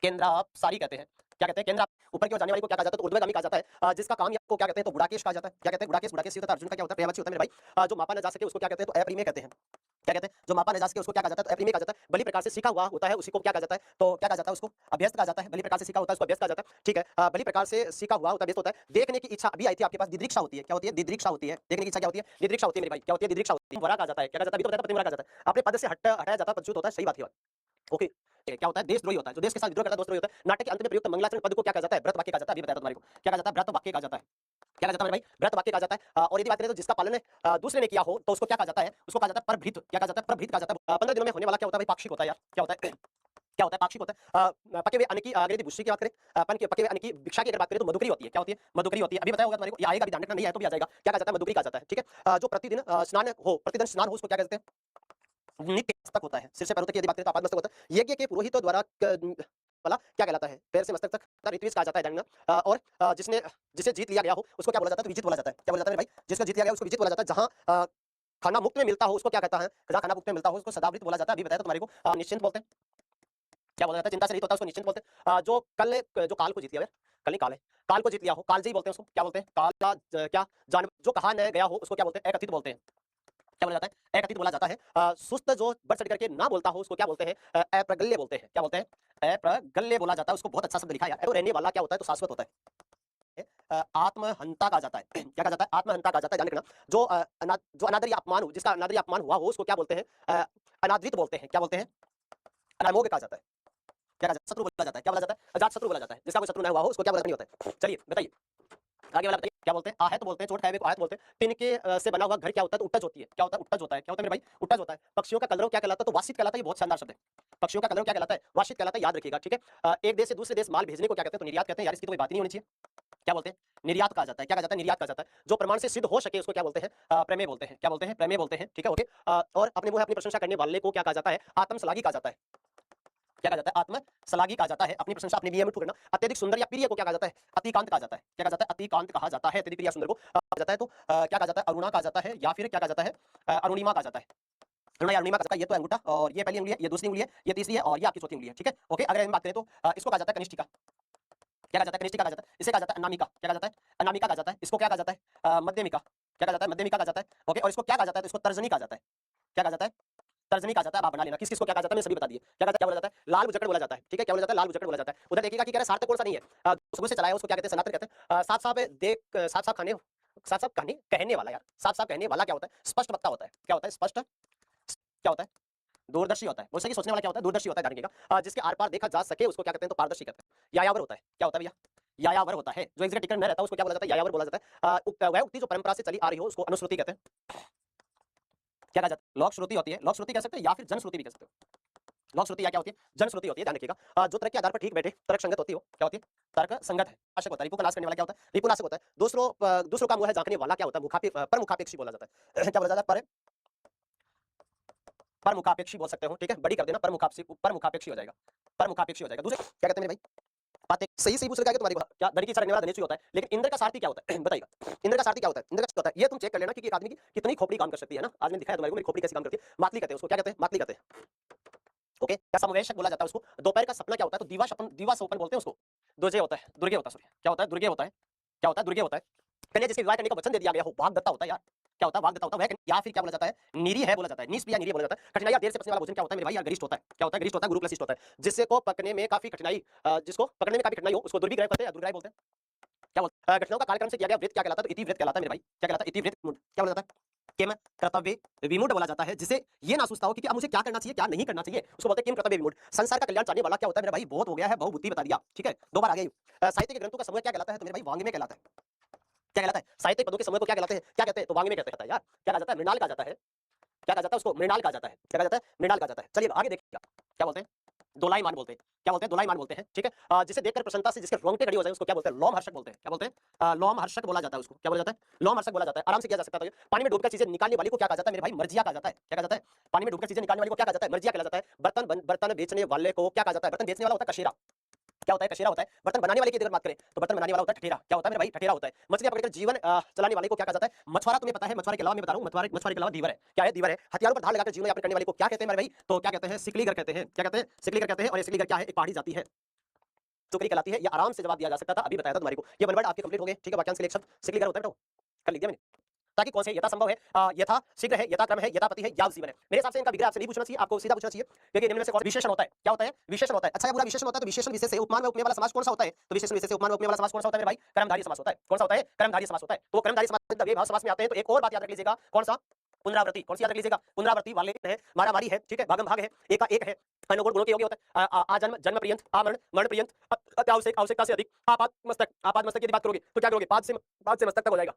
केंद्र सारी कहते हैं। क्या कहते हैं, केंद्र ऊपर की ओर जाने वाली को क्या कहा जाता है, तो ऊर्ध्वगामी कहा जाता है। जिसका काम को क्या कहते हैं, तो गुड़ाकेश कहा जाता है। क्या कहते हैं, गुड़ाकेश। गुड़ाकेश तथा अर्जुन का क्या होता है, प्रियवची होता है मेरे भाई। जो मापा न जा सके उसको क्या कहते हैं, तो अप्रिमेय कहते हैं। क्या कहते हैं, जो मापा न जा सके उसको क्या कहा जाता है, तो अप्रिमेय कहा जाता है। बलि प्रकार से सीखा हुआ होता है उसी को क्या कहा जाता है, तो क्या कहा जाता है, उसको अभ्यस्त कहा जाता है। बलि प्रकार से सीखा होता है उसको अभ्यस्त कहा जाता है। ठीक है, बलि प्रकार से सीखा हुआ होता है, अभ्यस्त होता है। देखने की इच्छा अभी आई थी आपके पास, दिदृक्षा होती है। क्या होती है, दिदृक्षा होती है। देखने की इच्छा क्या होती है, दिदृक्षा होती है मेरे भाई। क्या होती है, दिदृक्षा होती है। वरा कहा जाता है। क्या कहा जाता है, अभी तो बताया, पतिव्रता कहा जाता है। अपने पद से हटाया जाता है, पदच्युत होता है। सही बात है। ओके, क्या होता है, देशद्रोही होता है। जो देश के साथ विद्रोह करता है दोषद्रोही होता है। नाटक के अंत में प्रयुक्त मंगलाचरण पद को क्या कहा जाता है, व्रत वाक्य कहा जाता है। अभी बताया तुम्हारे को, क्या कहा जाता है, व्रत वाक्य कहा जाता है। क्या कहा जाता है मेरे भाई, व्रत वाक्य कहा जाता है। और यदि बात करें तो जिसका पालन दूसरे ने किया हो तो उसको क्या कहा जाता है, उसको कहा जाता है परभृत। क्या कहा जाता है, परभृत कहा जाता है। 15 दिनों में होने वाला क्या होता है भाई, पाक्षिक होता है यार। क्या होता है, क्या होता है, पाक्षिक होता है। पके हुए अन्न की अगर यदि भुस्सी की बात करें, पके हुए अन्न की भिक्षा की अगर बात करें तो मधुकरी होती है। क्या होती है, मधुकरी होती है। अभी बताया होगा तुम्हारे को, ये आएगा, अभी ध्यान रखना, नहीं आया तो भी आ जाएगा। क्या कहा जाता है, मधुकरी कहा जाता है। ठीक है, जो प्रतिदिन स्नान हो, प्रतिदिन स्नान हो उसको क्या कहते हैं, नित्य मस्तक होता है। सिर से पैरों तक की यदि बात करें तो आपाद मस्तक होता है। यज्ञ के पुरोहितों द्वारा वाला क्या कहलाता है, पैर से मस्तक तक ऋत्विज कहा जाता है, जानना। और जिसे जीत लिया गया हो उसको क्या बोला जाता है, तो विजित बोला जाता है। क्या बोला जाता है भाई, जिसको जीत लिया गया उसको विजित बोला जाता है। जहां खाना मुफ्त में मिलता हो उसको क्या कहता है? जहाँ खाना मुफ्त में मिलता हो उसको सदावृत बोला जाता है। अभी बताया था तुम्हारे को। निश्चिंत बोलते हैं। क्या बोला जाता है? चिंता से रहित होता है उसको निश्चिंत बोलते हैं। जो काल को जीत लिया है, कल नहीं काल है, काल को जीत लिया हो, कालजयी बोलते हैं उसको। क्या बोलते हैं? काल का क्या जान जो कहा न गया हो उसको क्या बोलते हैं? एकथित बोलते हैं। क्या बोला जाता है? एकथित बोला जाता है। सुस्त जो बढ़ चढ़ करके ना बोलता हो उसको क्या बोलते हैं? अप्रगल्य बोलते हैं। क्या बोलते हैं? अप्रगल्य बोला जाता है उसको। बहुत अच्छा शब्द लिखा है यार। तो रहने वाला क्या होता है? तो शाश्वत होता है। आत्महंता कहा जाता है। क्या कहा जाता है? आत्महंता कहा जाता है। ध्यान रखना। जो अनादर या अपमान हो, जिसका अनादर या अपमान हुआ हो उसको क्या बोलते हैं? अनादृत बोलते हैं। क्या बोलते हैं? अनामोग कहा जाता है। क्या कहा जाता है? शत्रु बोला जाता है। क्या बोला जाता है? अजात शत्रु बोला जाता है। जिसका कोई शत्रु ना हुआ हो उसको क्या बोला नहीं होता है। चलिए बताइए आगे वाला बताइए। क्या बोलते हैं? आहत बोलते हैं। चोट है को आहत बोलते हैं। टिन के से बना हुआ घर क्या होता है? तो उट्टज होती है। क्या होता है? उट्टज होता है। क्या होता है मेरे भाई? उट्टज होता है। पक्षियों का कलरव क्या कहलाता है? तो वासित कहलाता है। ये बहुत शानदार शब्द है। पक्षियों का कलरव क्या कहलाता है? वासित कहलाता है। याद रखिएगा, ठीक है। एक देश से दूसरे देश माल भेजने को क्या कहते हैं? तो निर्यात कहते हैं। यार इसकी तो कोई बात ही नहीं होनी चाहिए। क्या बोलते हैं? निर्यात कहा जाता है। क्या कहा जाता है? निर्यात कहा जाता है। जो प्रमाण से सिद्ध हो सके उसको क्या बोलते हैं? प्रमेय बोलते हैं। क्या बोलते हैं? प्रमेय बोलते हैं। ठीक है, ओके। और अपने मुंह अपनी प्रशंसा करने वाले को क्या कहा जाता है? आत्मश्लाघी कहा जाता है। क्या कहा जाता है? आत्मश्लाघी कहा जाता है। अपनी प्रशंसा अपने नियम में करना। अत्यधिक सुंदर या प्रिय को क्या कहा जाता है? अतिकांत कहा जाता है। क्या कहा जाता है? अतिकांत कहा जाता है। अत्यधिक प्रिय सुंदर को कहा जाता है। तो क्या कहा जाता है? अरुणा कहा जाता है या फिर क्या कहा जाता है? अरुणिमा कहा जाता है। अरुणा या अरुणिमा कहा जाता है। ये तो अंगूठा और ये पहली उंगली है, ये दूसरी उंगली है, ये तीसरी है और ये आपकी चौथी उंगली है। ठीक है, ओके। अगर हम बात करें तो इसको कहा जाता है कनिष्ठिका। क्या कहा जाता है? कनिष्ठिका कहा जाता है। इसे कहा जाता है अनामिका। क्या कहा जाता है? अनामिका कहा जाता है। इसको क्या कहा जाता है? मध्यमिका। क्या कहा जाता है? मध्यमिका कहा जाता है। ओके। और इसको क्या कहा जाता है? तो इसको तर्जनी कहा जाता है। क्या कहा जाता है? तर्जनी कहा जाता है। आप बना लेना किस किस को क्या कहा जाता है, मैं सभी बता दिए। क्या कहता है? क्या बोला जाता है? लाल बुजकड़ बोला जाता है। ठीक है, क्या बोला जाता है? लाल बुजकड़ बोला जाता है। उधर देखिएगा कि कह रहा है सार्थक कौन सा नहीं है, शुरू से चलाया उसको क्या कहते हैं? सनातन कहते हैं। साफ साफ देख, साफ साफ खाने, साफ साफ कहने कहने वाला यार, साफ साफ कहने वाला क्या होता है? स्पष्ट वक्ता होता है। क्या होता है? स्पष्ट क्या होता है? दूरदर्शी होता है। मुझसे कि सोचने वाला क्या होता है? दूरदर्शी होता है। ध्यान रखिएगा। जिसके आर पार देखा जा सके उसको क्या कहते हैं? तो पारदर्शी कहते हैं। यायावर होता है। क्या होता है भैया? यायावर होता है। जो एक जगह टिकट न रहता उसको क्या बोला जाता है? यायावर बोला जाता है। वह उक्ति जो परंपरा से चली आ रही हो उसको अनुश्रुति कहते हैं। क्या कहा जाता है? लोक श्रुति होती है। लोक श्रुति कह सकते हैं या फिर जन श्रुति भी कह सकते हो। लोक श्रुति या क्या होती है? जन श्रुति होती है। ध्यान रखिएगा। जो तर्क के आधार पर ठीक बैठे, तर्क संगत होती हो। क्या होती है? तर्क संगत है। नाशक होता है। रिपु का नाश करने वाला क्या होता है? रिपुनाशक होता है। दूसरों का मुंह है झांकने वाला क्या होता है? पर मुखापेक्षी बोला जाता है। क्या बोला जाता है? पर मुखापेक्षी बोल सकते हो। ठीक है, बड़ी कर देना, पर मुखापेक्षी हो जाएगा। पर मुखापेक्षी हो जाएगा। दूसरे क्या कहते हैं मेरे भाई? बातें सही सही पूछ रखा है तुम्हारी। क्या धन की इच्छा रखने वाला धनेश्वरी होता है, लेकिन इंद्र का सारथी क्या होता है? बताइएगा, इंद्र का सारथी क्या होता है? इंद्र का होता है, ये तुम चेक कर लेना कि एक आदमी की कितनी खोपड़ी काम कर सकती है ना। आज मैंने दिखाया तुम्हारे को, मेरी खोपड़ी कैसे काम करती है। मातली कहते हैं उसको। क्या कहते हैं? मातली कहते हैं। ओके, क्या समवेशक बोला जाता है उसको। दोपहर का सपना क्या होता है? तो दीवा सोपन बोलते हैं उसको। दुर्जय होता है, दुर्गे होता है, सॉरी क्या होता है? दुर्गे होता है। क्या होता है? दुर्गे होता है। कन्या जिसके विवाह करने का वचन दे दिया गया हो, वाग्दत्ता होता है यार। क्या होता है? वाग्दत्ता होता है। या फिर क्या बोला जाता है? नीरी है बोला जाता है। निष्प्रिया नीरी बोला जाता है। कठिनाई देर से पचने वाला भोजन क्या होता है मेरे भाई? यार गरिष्ठ होता है। क्या होता है? गरिष्ठ होता है, गुरु प्लस होता है। जिसको पकने में काफी कठिनाई, जिसको पकड़ने में काफी कठिनाई हो उसको दुर्विग्रह कहते हैं, दुर्ग्रह बोलते हैं। क्या बोलते हैं? घटनाओं का कार्यक्रम से किया गया वृत्त क्या कहलाता है? तो इति वृत्त कहलाता है मेरे भाई। क्या कहलाता है? इति वृत्त। क्या बोला जाता है? किम कर्तव्य विमूढ़ बोला जाता है, जिसे ये ना सोचता हो कि अब मुझे क्या करना चाहिए क्या नहीं करना चाहिए, उसको बोलते हैं किम कर्तव्य विमूढ़। संसार का कल्याण चाहने वाला क्या होता है मेरे भाई? बहुत हो गया है, बहुबुद्धि बता दिया। ठीक है, दो बार आ गई। साहित्य के ग्रंथों का समूह क्या कहलाता है? तो मेरे भाई वांग्मय कहलाता है। क्या कहलाता है? साहित्य पदों के समूह को क्या कहलाते हैं? क्या कहते हैं? तो वांग्मय कहते हैं यार। क्या कहा जाता है? मृणाल कहा जाता है। क्या कहा जाता है उसको? मृणाल कहा जाता है। क्या कहा जाता है? मृणाल कहा जाता है। चलिए आगे देखिए क्या बोलते हैं? दोलायमान बोलते हैं। क्या बोलते हैं? दोलायमान बोलते हैं। ठीक है, जिसे देखकर प्रसन्नता से जिसके रोंगटे खड़े हो जाए उसको क्या बोलते हैं? लोमहर्षक बोलते हैं। क्या बोलते हैं? लोमहर्षक बोला जाता है उसको। क्या बोला जाता है? लोमहर्षक बोला जाता है। आराम से किया जा सकता है। पानी में डूबकर चीजें निकालने वाली को क्या कहा जाता है मेरे भाई? मर्जिया कहा जाता है। क्या कहा जाता है? पानी में डूबकर चीजें निकालने वाली को क्या कहा जाता है? मर्जिया कहा जाता है। बर्तन बेचने वाले को क्या कहा जाता है? बर्तन बेचने वाला होता है कशेरा। क्या होता है? कशेरा होता है। बर्तन बनाने वाले की अगर बात करें तो बर्तन बनाने वाला होता है ठठेरा। क्या होता है मेरे भाई? ठठेरा होता है। मछलियां पकड़कर जीवन चलाने वाले को क्या कहा जाता है? मछुआरा। तुम्हें पता है मछुआरे के अलावा मैं बता रहा हूं, मछुआरे के अलावा दीवर है। क्या है? दीवर है। हथियारों पर धार लगाकर जीवन यापन करने वाले को क्या कहते हैं मेरे भाई? तो क्या कहते हैं? सिकलीगर कहते हैं। क्या कहते हैं? सिकलीगर कहते हैं। और ये सिकलीगर क्या है? एक पहाड़ी जाति है, टुकड़ी कहलाती है। या आराम से जवाब दिया जा सकता था, अभी बताया था तुम्हारे को। ये वन वर्ड आपके कंप्लीट हो गए। ठीक है, वाक्यांश के लिए एक शब्द सिकलीगर होता है बेटा, कर लिख दिया मैंने। ताकि कौन से यथा संभव है, यथा शीघ्र है, यथा क्रम है, यथापति है, याव जीवन है। मेरे हिसाब से इनका विग्रह आपसे नहीं पूछना चाहिए, आपको सीधा पूछना चाहिए, क्योंकि निम्न में से कौन विशेषण होता है? क्या होता है? विशेषण होता है। अच्छा, पूरा विशेषण होता है तो विशेषण विशेष से उपमान में उपमेय वाला समास कौन सा होता है? तो विशेषण विशेष से उपमान में उपमेय वाला समास कौन सा होता है मेरे भाई? कर्मधारय समास होता है। कौन सा होता है? कर्मधारय समास होता है। तो कर्मधारय समास जब ये भाव समास में आते हैं तो एक और बात याद रख लीजिएगा, कौन सा? पुनरावृत्ति। कौन सी याद रख लीजिएगा? पुनरावृत्ति वाले है, मारामारी है, ठीक है, भागम भाग है, एक का एक है, अनुगुण गुणों के योग्य होता है, आजन्म जन्म पर्यंत, आमरण मरण पर्यंत, अत्यावश्यक आवश्यकता से अधिक, आपात मस्तक की बात करोगे तो क्या करोगे? पाद से मस्तक तक हो जाएगा।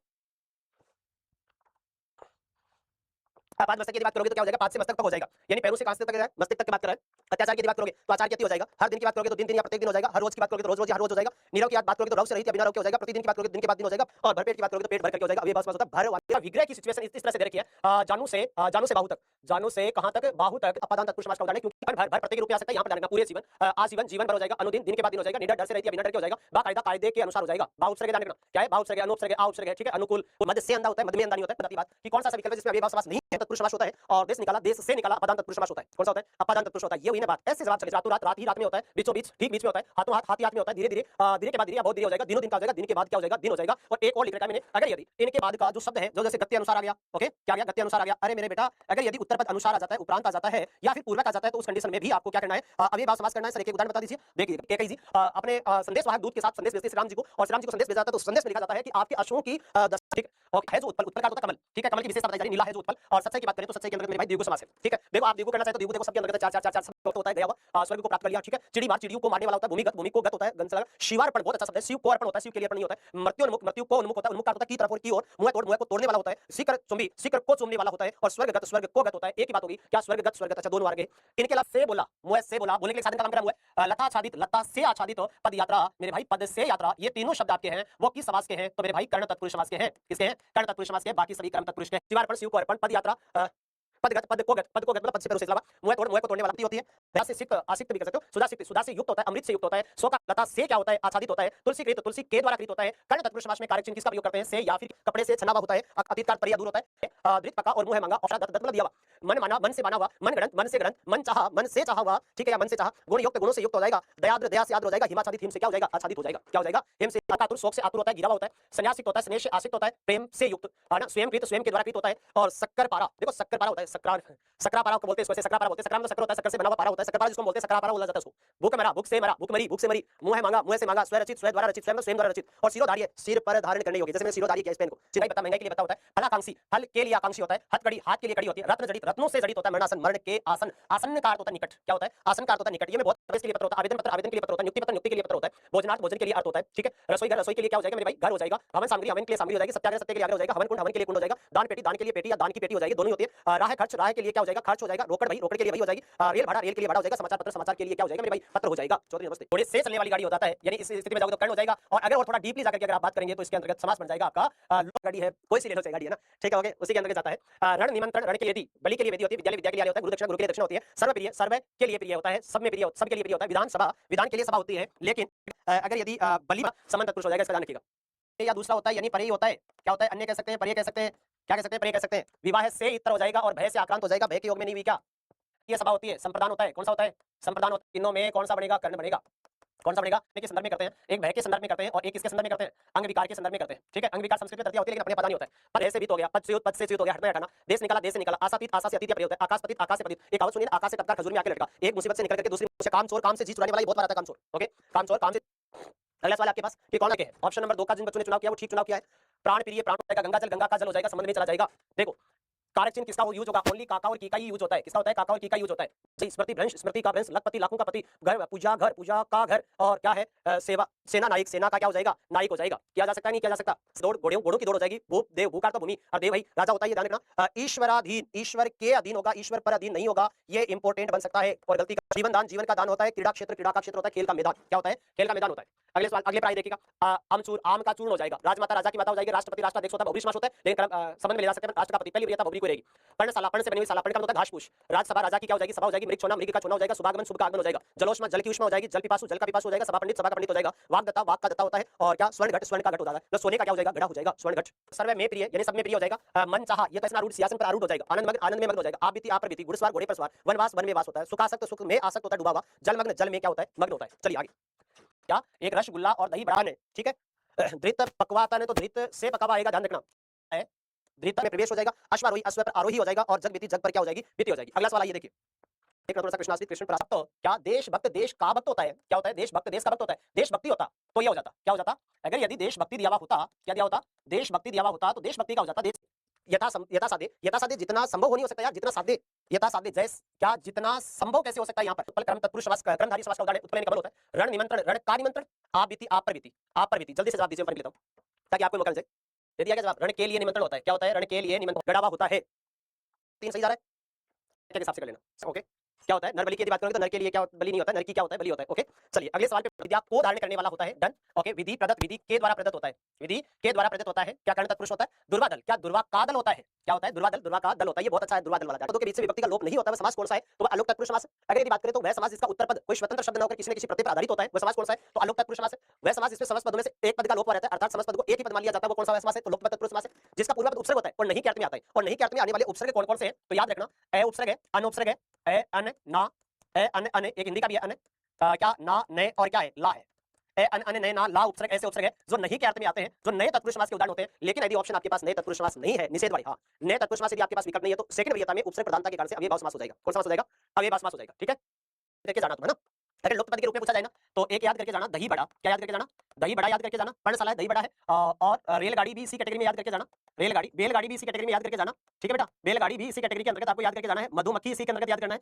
पाद मस्तक की बात करोगे तो क्या हो जाएगा? पाद से मस्तक तक हो जाएगा, यानी पैरों से कांसे तक जाएगा, मस्तक तक की बात कर रहा है। अत्याचार की बात करोगे तो आचार की हो जाएगा। हर दिन की बात करोगे तो दिन दिन या प्रत्येक दिन हो जाएगा। हर रोज की बात करोगे तो रोज रोज या हर रोज हो जाएगा। नीरव की बात करोगे तो रव से रहित या बिना रव के हो जाएगा। प्रतिदिन की बात करोगे तो दिन के बाद दिन हो जाएगा। और भरपेट की बात करोगे तो पेट भर करके हो जाएगा। अब ये बात होता है भर वाला विग्रह की सिचुएशन इस तरह से दे रखी है, जानू से बाहु तक, जानू से कहां तक? बाहु तक। अपादान तत्पुरुष समास का उदाहरण, क्योंकि भर प्रत्येक रूप में आ सकता है। यहां पर डालना पूरे जीवन, आजीवन, जीवन भर हो जाएगा। अनुदिन, दिन के बाद दिन हो जाएगा। निडर, डर से रहित या बिना डर के हो जाएगा। बाकायदा कायदे के अनुसार हो जाएगा। बाहु उपसर्ग ध्यान रखना क्या है? बाहु उपसर्ग, अनुपसर्ग, आ उपसर्ग है, ठीक है। अनुकूल, मध्य से अंधा होता है, मध्य में अंधा नहीं होता है। बताती बात कि कौन सा विकल्प जिसमें अव्ययभाव समास नहीं तत्पुरुष समास होता है और देश निकाला, देश से निकाला अपादान तत्पुरुष समास होता है। कौन सा होता है? अपादान तत्पुरुष होता है। ये हुई ना बात। ऐसे जवाब चले रातों रात, रात ही रात में होता है, बीचों बीच, ठीक बीच में होता है, हाथों हाथ, हाथ ही हाथ में होता है, धीरे धीरे, धीरे के बाद धीरे, बहुत धीरे हो जाएगा, दिनों दिन का हो जाएगा, दिन के बाद क्या हो जाएगा, दिन हो जाएगा। और एक और लिख रखा है मैंने, अगर यदि इनके बाद का जो शब्द है जो जैसे गति अनुसार आ गया, ओके, क्या आ गया? गति अनुसार आ गया। अरे मेरे बेटा, अगर यदि उत्तर पद अनुसार आ जाता है, उपरांत आ जाता है या फिर पूर्वक आ जाता है, तो उस कंडीशन में भी आपको क्या करना है? अव्ययभाव समास करना है। सर एक उदाहरण बता दीजिए। देखिए एक जी अपने संदेश वाहक दूत के साथ संदेश भेजते श्री राम जी को, और श्री राम जी को संदेश भेजा जाता है, तो संदेश में लिखा जाता है कि आपके अश्वों की ठीक है, जो उत्पल, उत्पल का होता है कमल, ठीक है, कमल की विशेषता बताई जा रही, नीला है जो उत्पल। और सच्चाई की बात करें तो सच्चाई के अंदर मेरे भाई द्विगु समास है, ठीक है। देखो आप द्विगु करना चाहे तो द्विगु देखो सबके अंदर चार चार चार चार शब्द होता है, गया हुआ स्वर्ग को प्राप्त कर लिया, ठीक है। चिड़ी मार, चिड़ियों को मारने वाला होता है, भूमिगत, भूमि को गत होता है, गन से लगा। शिवार्पण बहुत अच्छा शब्द है, शिव को अर्पण होता है, शिव के लिए अर्पण नहीं होता है। मृत्योन्मुख, मृत्यु को उन्मुख होता है, उन्मुख का होता है की तरफ और की ओर, मुंह तोड़, मुंह को तोड़ने वाला होता है। शिखर चुंबी, शिखर को चुमने वाला होता है। और स्वर्गगत, स्वर्ग को गत होता है। एक ही बात होगी, क्या स्वर्गगत, स्वर्गगत, अच्छा दोनों आ गए। इनके अलावा से बोला, मुंह से बोला, बोलने के लिए साधन का काम करा हुआ है। लता आच्छादित, लता से आच्छादित, पद यात्रा, मेरे भाई पद से यात्रा, ये तीनों शब्द आपके हैं, वो किस समास के हैं? तो मेरे भाई कर्ण तत्पुरुष समास के हैं। किसके हैं? कर्ण तत्पुरुष समास के। बाकी सभी कर्म तत्पुरुष के। शिवार्पण, शिव को अर्पण, पद यात्रा, पदगत, पद को गत, पद को गत मतलब पद से परोसे इलावा, मुंह तोड़, मुंह को तोड़ने वाली होती है। दया से सिक्त, आसिक्त भी कर सकते हो। सुधा सिक्त, सुधा से युक्त होता है, अमृत से युक्त होता है। शोक, लता से क्या होता है? आच्छादित होता है। तुलसी कृत, तुलसी के द्वारा कृत होता है। कर्ण तत्पुरुष समास में कारक चिन्ह किसका प्रयोग करते हैं? से या फिर कपड़े से छना हुआ होता है। अतीत काल परिया दूर होता है। धृत पका और मुंह मांगा, और दत्त मतलब दिया हुआ। मन माना, मन से माना हुआ। मन गणत, मन से गणत। मन चाहा, मन से चाहा हुआ, ठीक है, या मन से चाहा। गुण युक्त, गुणों से युक्त हो जाएगा। दयाद्र, दया से आद्र हो जाएगा। हिमाच्छादित, हिम से क्या हो जाएगा? आच्छादित हो जाएगा। क्या हो जाएगा? हिम से आतुर, शोक से आतुर होता है, गिरा हुआ होता है। संन्यासिक होता है, स्नेह से आसिक्त होता है, प्रेम से युक्त, है ना, स्वयं कृत, स्वयं के द्वारा कृत होता है। और शक्कर पारा, देखो शक्कर पारा होता है, सकरा पारा को बोलते हैं, इसको सकरा पारा बोलते हैं। सकरा में शक्कर होता है, शक्कर से बना हुआ पारा होता है। शक्कर पारा जिसको बोलते हैं, सकरा पारा बोला जाता है उसको। भूख मरा, भूख से मरा, भूख मरी, भूख से मरी। मुंह मांगा, मुंह से मांगा। स्व रचित, स्व द्वारा रचित, स्वयं स्वयं द्वारा रचित। और शिरोधार्य, सिर पर धारण करने योग्य, जैसे मैंने शिरोधार्य किया इस पेन को, चिराई पता महंगाई के लिए पता होता है। फलाकांक्षी, फल के लिए आकांक्षी होता है। हथकड़ी, हाथ के लिए कड़ी होती है। रत्न जड़ित, रत्नों से जड़ित होता है। मरणासन, मरण के आसन, आसन का अर्थ होता है निकट, क्या होता है? आसन का अर्थ होता है निकट। ये में बहुत प्रवेश के लिए पत्र होता है, आवेदन पत्र, आवेदन के लिए पत्र होता है, नियुक्ति पत्र, नियुक्ति के लिए पत्र होता है। भोजनार्थ, भोजन के लिए अर्थ होता है, ठीक है। रसोई घर, रसोई के लिए क्या हो जाएगा मेरे भाई? घर हो जाएगा। हवन सामग्री, हवन के लिए सामग्री हो जाएगी। सत्याग्रह, सत्य के लिए आग्रह हो जाएगा। हवन कुंड, हवन के लिए कुंड हो जाएगा। दान पेटी, दान के लिए पेटी या दान की पेटी हो जाएगी, दोनों होती है। राह खर्च, राह के लिए क्या हो जाएगा? खर्च हो जाएगा। रोकड़ भाई, रोकड़ के लिए भाई हो जाएगी। रेल भाड़ा, रेल के लिए भाड़ा हो जाएगा। समाचार पत्र, समाचार के लिए क्या हो जाएगा मेरे भाई? पत्र हो जाएगा। चौधरी नमस्ते। थोड़े से चलने वाली गाड़ी हो जाता है, यानी इस स्थिति में जाओगे तो कर्ण हो जाएगा। और अगर और थोड़ा डीपली जाकर के अगर आप बात करेंगे तो इसके अंतर्गत समास बन जाएगा आपका गाड़ी है, कोई सी ले लो चाहे गाड़ी है ना, ठीक है, ओके, उसी के अंतर्गत जाता है। रण निमंत्रण, रण के लिए वेदी, बलि के लिए वेदी होती है, विद्यालय विद्या के लिए होता है, गुरु दक्षिणा, गुरु के लिए दक्षिणा होती है। सर्वप्रिय, सर्व के लिए प्रिय होता है, सब में प्रिय, सबके लिए प्रिय होता है। विधान सभा, विधान के लिए सभा होती है। लेकिन अगर यदि बलि समान तत्पुरुष हो जाएगा, इसका ध्यान रखिएगा। या दूसरा होता है, यानी परे होता है, क्या होता है? अन्य कह सकते हैं, परे कह सकते हैं, क्या कह सकते हैं? परे कह सकते हैं। विवाह से इतर हो जाएगा और भय से आक्रांत हो जाएगा। भय के योग में नहीं हुई क्या? ये सभा होती है। संप्रदान होता है, कौन सा होता है? संप्रदान होता है। तीनों में कौन सा बनेगा? कर्ण बनेगा। कौन सा बनेगा? किस संदर्भ में करते हैं? एक भय के संदर्भ में करते हैं और एक किसके संदर्भ में करते हैं? अंग विकार के संदर्भ में करते हैं, ठीक है। अंग विकार संस्कृत में तृतीया होती है, लेकिन अपने पता नहीं होता है। पर ऐसे भी तो हो गया, पद से युत, पद से युत हो गया, हटना हटाना। देश निकाला, देश से निकाला। आशातीत, आशा से अतीत होता है। आकाश पतित, आकाश से पतित। एक आवत सुनिए, आकाश से टपका खजूर में आके लटका। एक मुसीबत से निकल करके दूसरी मुसीबत, काम चोर, काम से जी चुराने वाला, बहुत बार आता है काम चोर, ओके, काम चोर, काम से। अगला सवाल आपके पास कि कौन है? ऑप्शन नंबर 2 का जिन बच्चों ने चुनाव किया वो ठीक चुनाव किया है। प्राण प्रिय, प्राण हो जाएगा। गंगा जल, गंगा का जल हो जाएगा, संबंध में चला जाएगा। देखो कारक चिन्ह किसका यूज होगा? ओनली काका और की का ही यूज होता है। किसका होता है? काका और की का यूज होता है। स्मृति भ्रंश, स्मृति का भ्रंश। लखपति, लाखों का पति। घर पूजा, घर पूजा का घर। और क्या है? सेवा, सेना नायक, सेना का क्या हो जाएगा? नायक हो जाएगा। किया जा सकता है? नहीं किया जा सकता। दौड़, घोड़ों, घोड़ों की दौड़ हो जाएगी। भूप, देव, भूकार तो भूमि, और देव भाई राजा होता है, ये ध्यान रखना। ईश्वराधीन, ईश्वर के अधीन होगा, ईश्वर पर अधीन नहीं होगा, ये इंपॉर्टेंट बन सकता है। और गलती का जीवन दान, जीवन का दान होता है। क्रीड़ा क्षेत्र, क्रीड़ा का क्षेत्र होता है। खेल का मैदान, क्या होता है? खेल का मैदान होता है। अगले सवाल, अगले प्राय देखिएगा। आमचूर, आम का चूर्ण हो जाएगा। राजमाता, राजा की माता हो जाएगी। राष्ट्रपति, राष्ट्राध्यक्ष होता है, बहुब्री समास होता है, लेकिन संबंध में ले जा सकते हैं। राष्ट्र का पति, पहली प्रियता बहुब्री को रहेगी। पर्णशाला, पर्ण से बनी हुई शाला, पर्ण का मतलब घास फूस। राजसभा, राजा की क्या हो जाएगी? सभा हो जाएगी। मृग छोना, मृग का छोना हो जाएगा। शुभागमन, शुभ का आगमन हो जाएगा। जलोष्मा, जल की उष्मा हो जाएगी। जल पिपासु, जल का पिपासु हो जाएगा। सभा पंडित, सभा का पंडित हो जाएगा। वाग्दत्ता, वाक का दत्ता होता है। और क्या? स्वर्ण घट, स्वर्ण का घट हो जाएगा। तो सोने का क्या हो जाएगा? घड़ा हो जाएगा, स्वर्ण घट। सर्व में प्रिय, यानी सब में प्रिय हो जाएगा। मन चाहा, ये तो आरूढ़, सिंहासन पर आरूढ़ हो जाएगा। आनंद मग्न, आनंद में मग्न हो जाएगा। आप बीती, आप पर बीती। घुड़सवार, घोड़े पर सवार। वनवास, वन में वास होता है। सुखासक्त, सुख में आसक्त होता है, डूबा हुआ। जलमग्न, जल में क्या होता है? मग्न होता है। चलिए आगे, क्या? एक रसगुल्ला और दही बड़ा है, ठीक है। धृत पकवाता ने, तो धृत से पकावा आएगा, ध्यान रखना है। धृत में प्रवेश हो जाएगा। अश्वारोही, अश्व पर आरोही हो जाएगा। और जग बीती, जग पर क्या हो जाएगी? बीती हो जाएगी। अगला सवाल ये देखिए, एक थोड़ा सा कृष्णाश्रित, कृष्ण प्राप्त। क्या देशभक्त देश का भक्त होता है? क्या होता है? देशभक्त देश का भक्त होता है। देशभक्ति होता तो यह हो जाता, क्या हो जाता? अगर यदि देशभक्ति दिया हुआ होता, क्या दिया होता? देशभक्ति दिया हुआ होता तो देशभक्ति का हो जाता। यथा साधे, यथा साधे जितना संभव हो नहीं हो सकता यार, जितना साधे, यथा साधे जैस, क्या जितना संभव कैसे हो सकता है? यहाँ पर उत्पल कर्म तत्पुरुष समास, कर्मधारी समास का उदाहरण उत्पल कबल होता है। रण निमंत्रण, रण का निमंत्रण। आप बीती, आप पर बीती, आप पर बीती। जल्दी से जवाब दीजिए, मैं लेता हूं ताकि आपको मौका मिल जाए। दे दिया क्या जवाब? रण के लिए निमंत्रण होता है। क्या होता है? रण के लिए निमंत्रण, गड़ा हुआ होता है। 3 सही जा रहा है, के हिसाब से कर लेना, ओके। क्या होता है, नर बलि की यदि बात करोगे तो नर के लिए क्या बलि नहीं होता है, नर की क्या होता है, बलि होता है। ओके, चलिए अगले सवाल पे, विद्या को धारण करने वाला होता है, डन। ओके, विधि प्रदत्त, विधि के द्वारा प्रदत्त होता है, विधि के द्वारा प्रदत्त होता है, क्या कर्ण तत्पुरुष होता है, दुर्वादल, क्या दुर्वा का दल होता है, क्या होता है, दुर्वादल, दुर्वा का दल होता है, ये बहुत अच्छा है, दुर्वादल वाला। पदों के बीच से विभक्ति का लोप नहीं होता है, समास कौन सा है, तो वह अलोक तत्पुरुष समास है। अगर यदि बात करें तो वह समास जिसका उत्तर पद कोई स्वतंत्र शब्द न होकर किसी न किसी प्रत्यय पर आधारित होता है, वह समास कौन सा है, तो अलोक तत्पुरुष समास है। वह समास जिसमें समस्त पदों में से एक पद का लोप हुआ रहता है, अर्थात समस्त पद को एक ही पद मान लिया जाता है, वो कौन सा समास है, तो लोक तत्पुरुष समास है। जिसका पूर्व पद उपसर्ग होता है और नहीं के अर्थ में आता है, और नहीं के अर्थ में आने वाले उपसर्ग कौन कौन से हैं, तो याद रखना, ए उपसर्ग है, अन उपसर्ग है, ए अन ना, ए अन अने, एक हिंदी का भी है अन, क्या ना ने, और क्या है, ला है। ए अन अने नए ना ला उपसर्ग ऐसे उपसर्ग है जो नहीं के अर्थ में आते हैं, जो नए तत्पुरुष समास के उदाहरण होते हैं। लेकिन यदि ऑप्शन आपके पास नए तत्पुरुष समास नहीं है, निषेध वाली, हाँ, नए तत्पुरुष समास यदि आपके पास विकल्प नहीं है तो सेकंड वरीयता में उपसर्ग प्रधानता के कारण से अव्ययभाव समास हो जाएगा। कौन सा समास हो जाएगा, अव्ययभाव समास हो जाएगा। ठीक है, करके जाना तुम, है ना। अगर लुप्त पद के रूप में पूछा जाए ना, तो एक याद करके जाना, दही बड़ा, क्या याद करके जाना, दही बड़ा याद करके जाना, पर्णशाला है, दही बड़ा है, और रेलगाड़ी भी इसी कैटेगरी में याद करके जाना, रेलगाड़ी, बैलगाड़ी भी इसी कैटेगरी में याद करके जाना। ठीक है बेटा, बैलगाड़ी भी इसी कैटेगरी के अंतर्गत आपको याद करके जाना है। मधुमक्खी इसी के अंतर्गत याद करना है,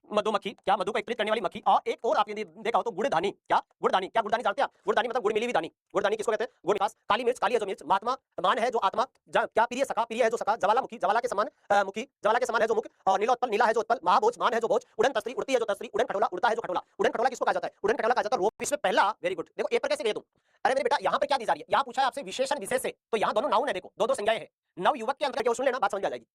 मधुमक्खी, क्या मधु को एकत्रित करने वाली मक्खी। और एक और आपने देखा हो तो गुड़धानी, क्या गुड़धानी, क्या गुड़धानी जानते हैं आप, गुड़धानी मतलब गुड़ मिली हुई दानी, गुड़धानी किसको कहते हैं, गुड़ निवास। काली मिर्च, काली है जो मिर्च, महात्मा मान है जो आत्मा, क्या प्रिय सखा, प्रिय है जो सखा, ज्वालामुखी, ज्वाला के समान मुखी, ज्वाला के समान है जो मुख, और नीलोत्पल, नीला है जो उत्पल, महाभोज, मान है जो भोज, उड़न तस्त्री, उड़ती है जो तस्त्री, उड़न खटोला, उड़ता है जो खटोला। उड़न खटोला किसको कहा जाता है, उड़न खटोला कहा जाता है रोप विश्व में पहला। वेरी गुड, देखो ए पर कैसे गए तुम। अरे मेरे बेटा यहाँ पर क्या दी जा रही है, यहाँ पूछा है आपसे विशेषण विशेष से, तो यहाँ दोनों नाउन है, देखो दो दो संज्ञाएं हैं। नव युवक के अंतर्गत सुन लेना, बात समझ में आ जाएगी।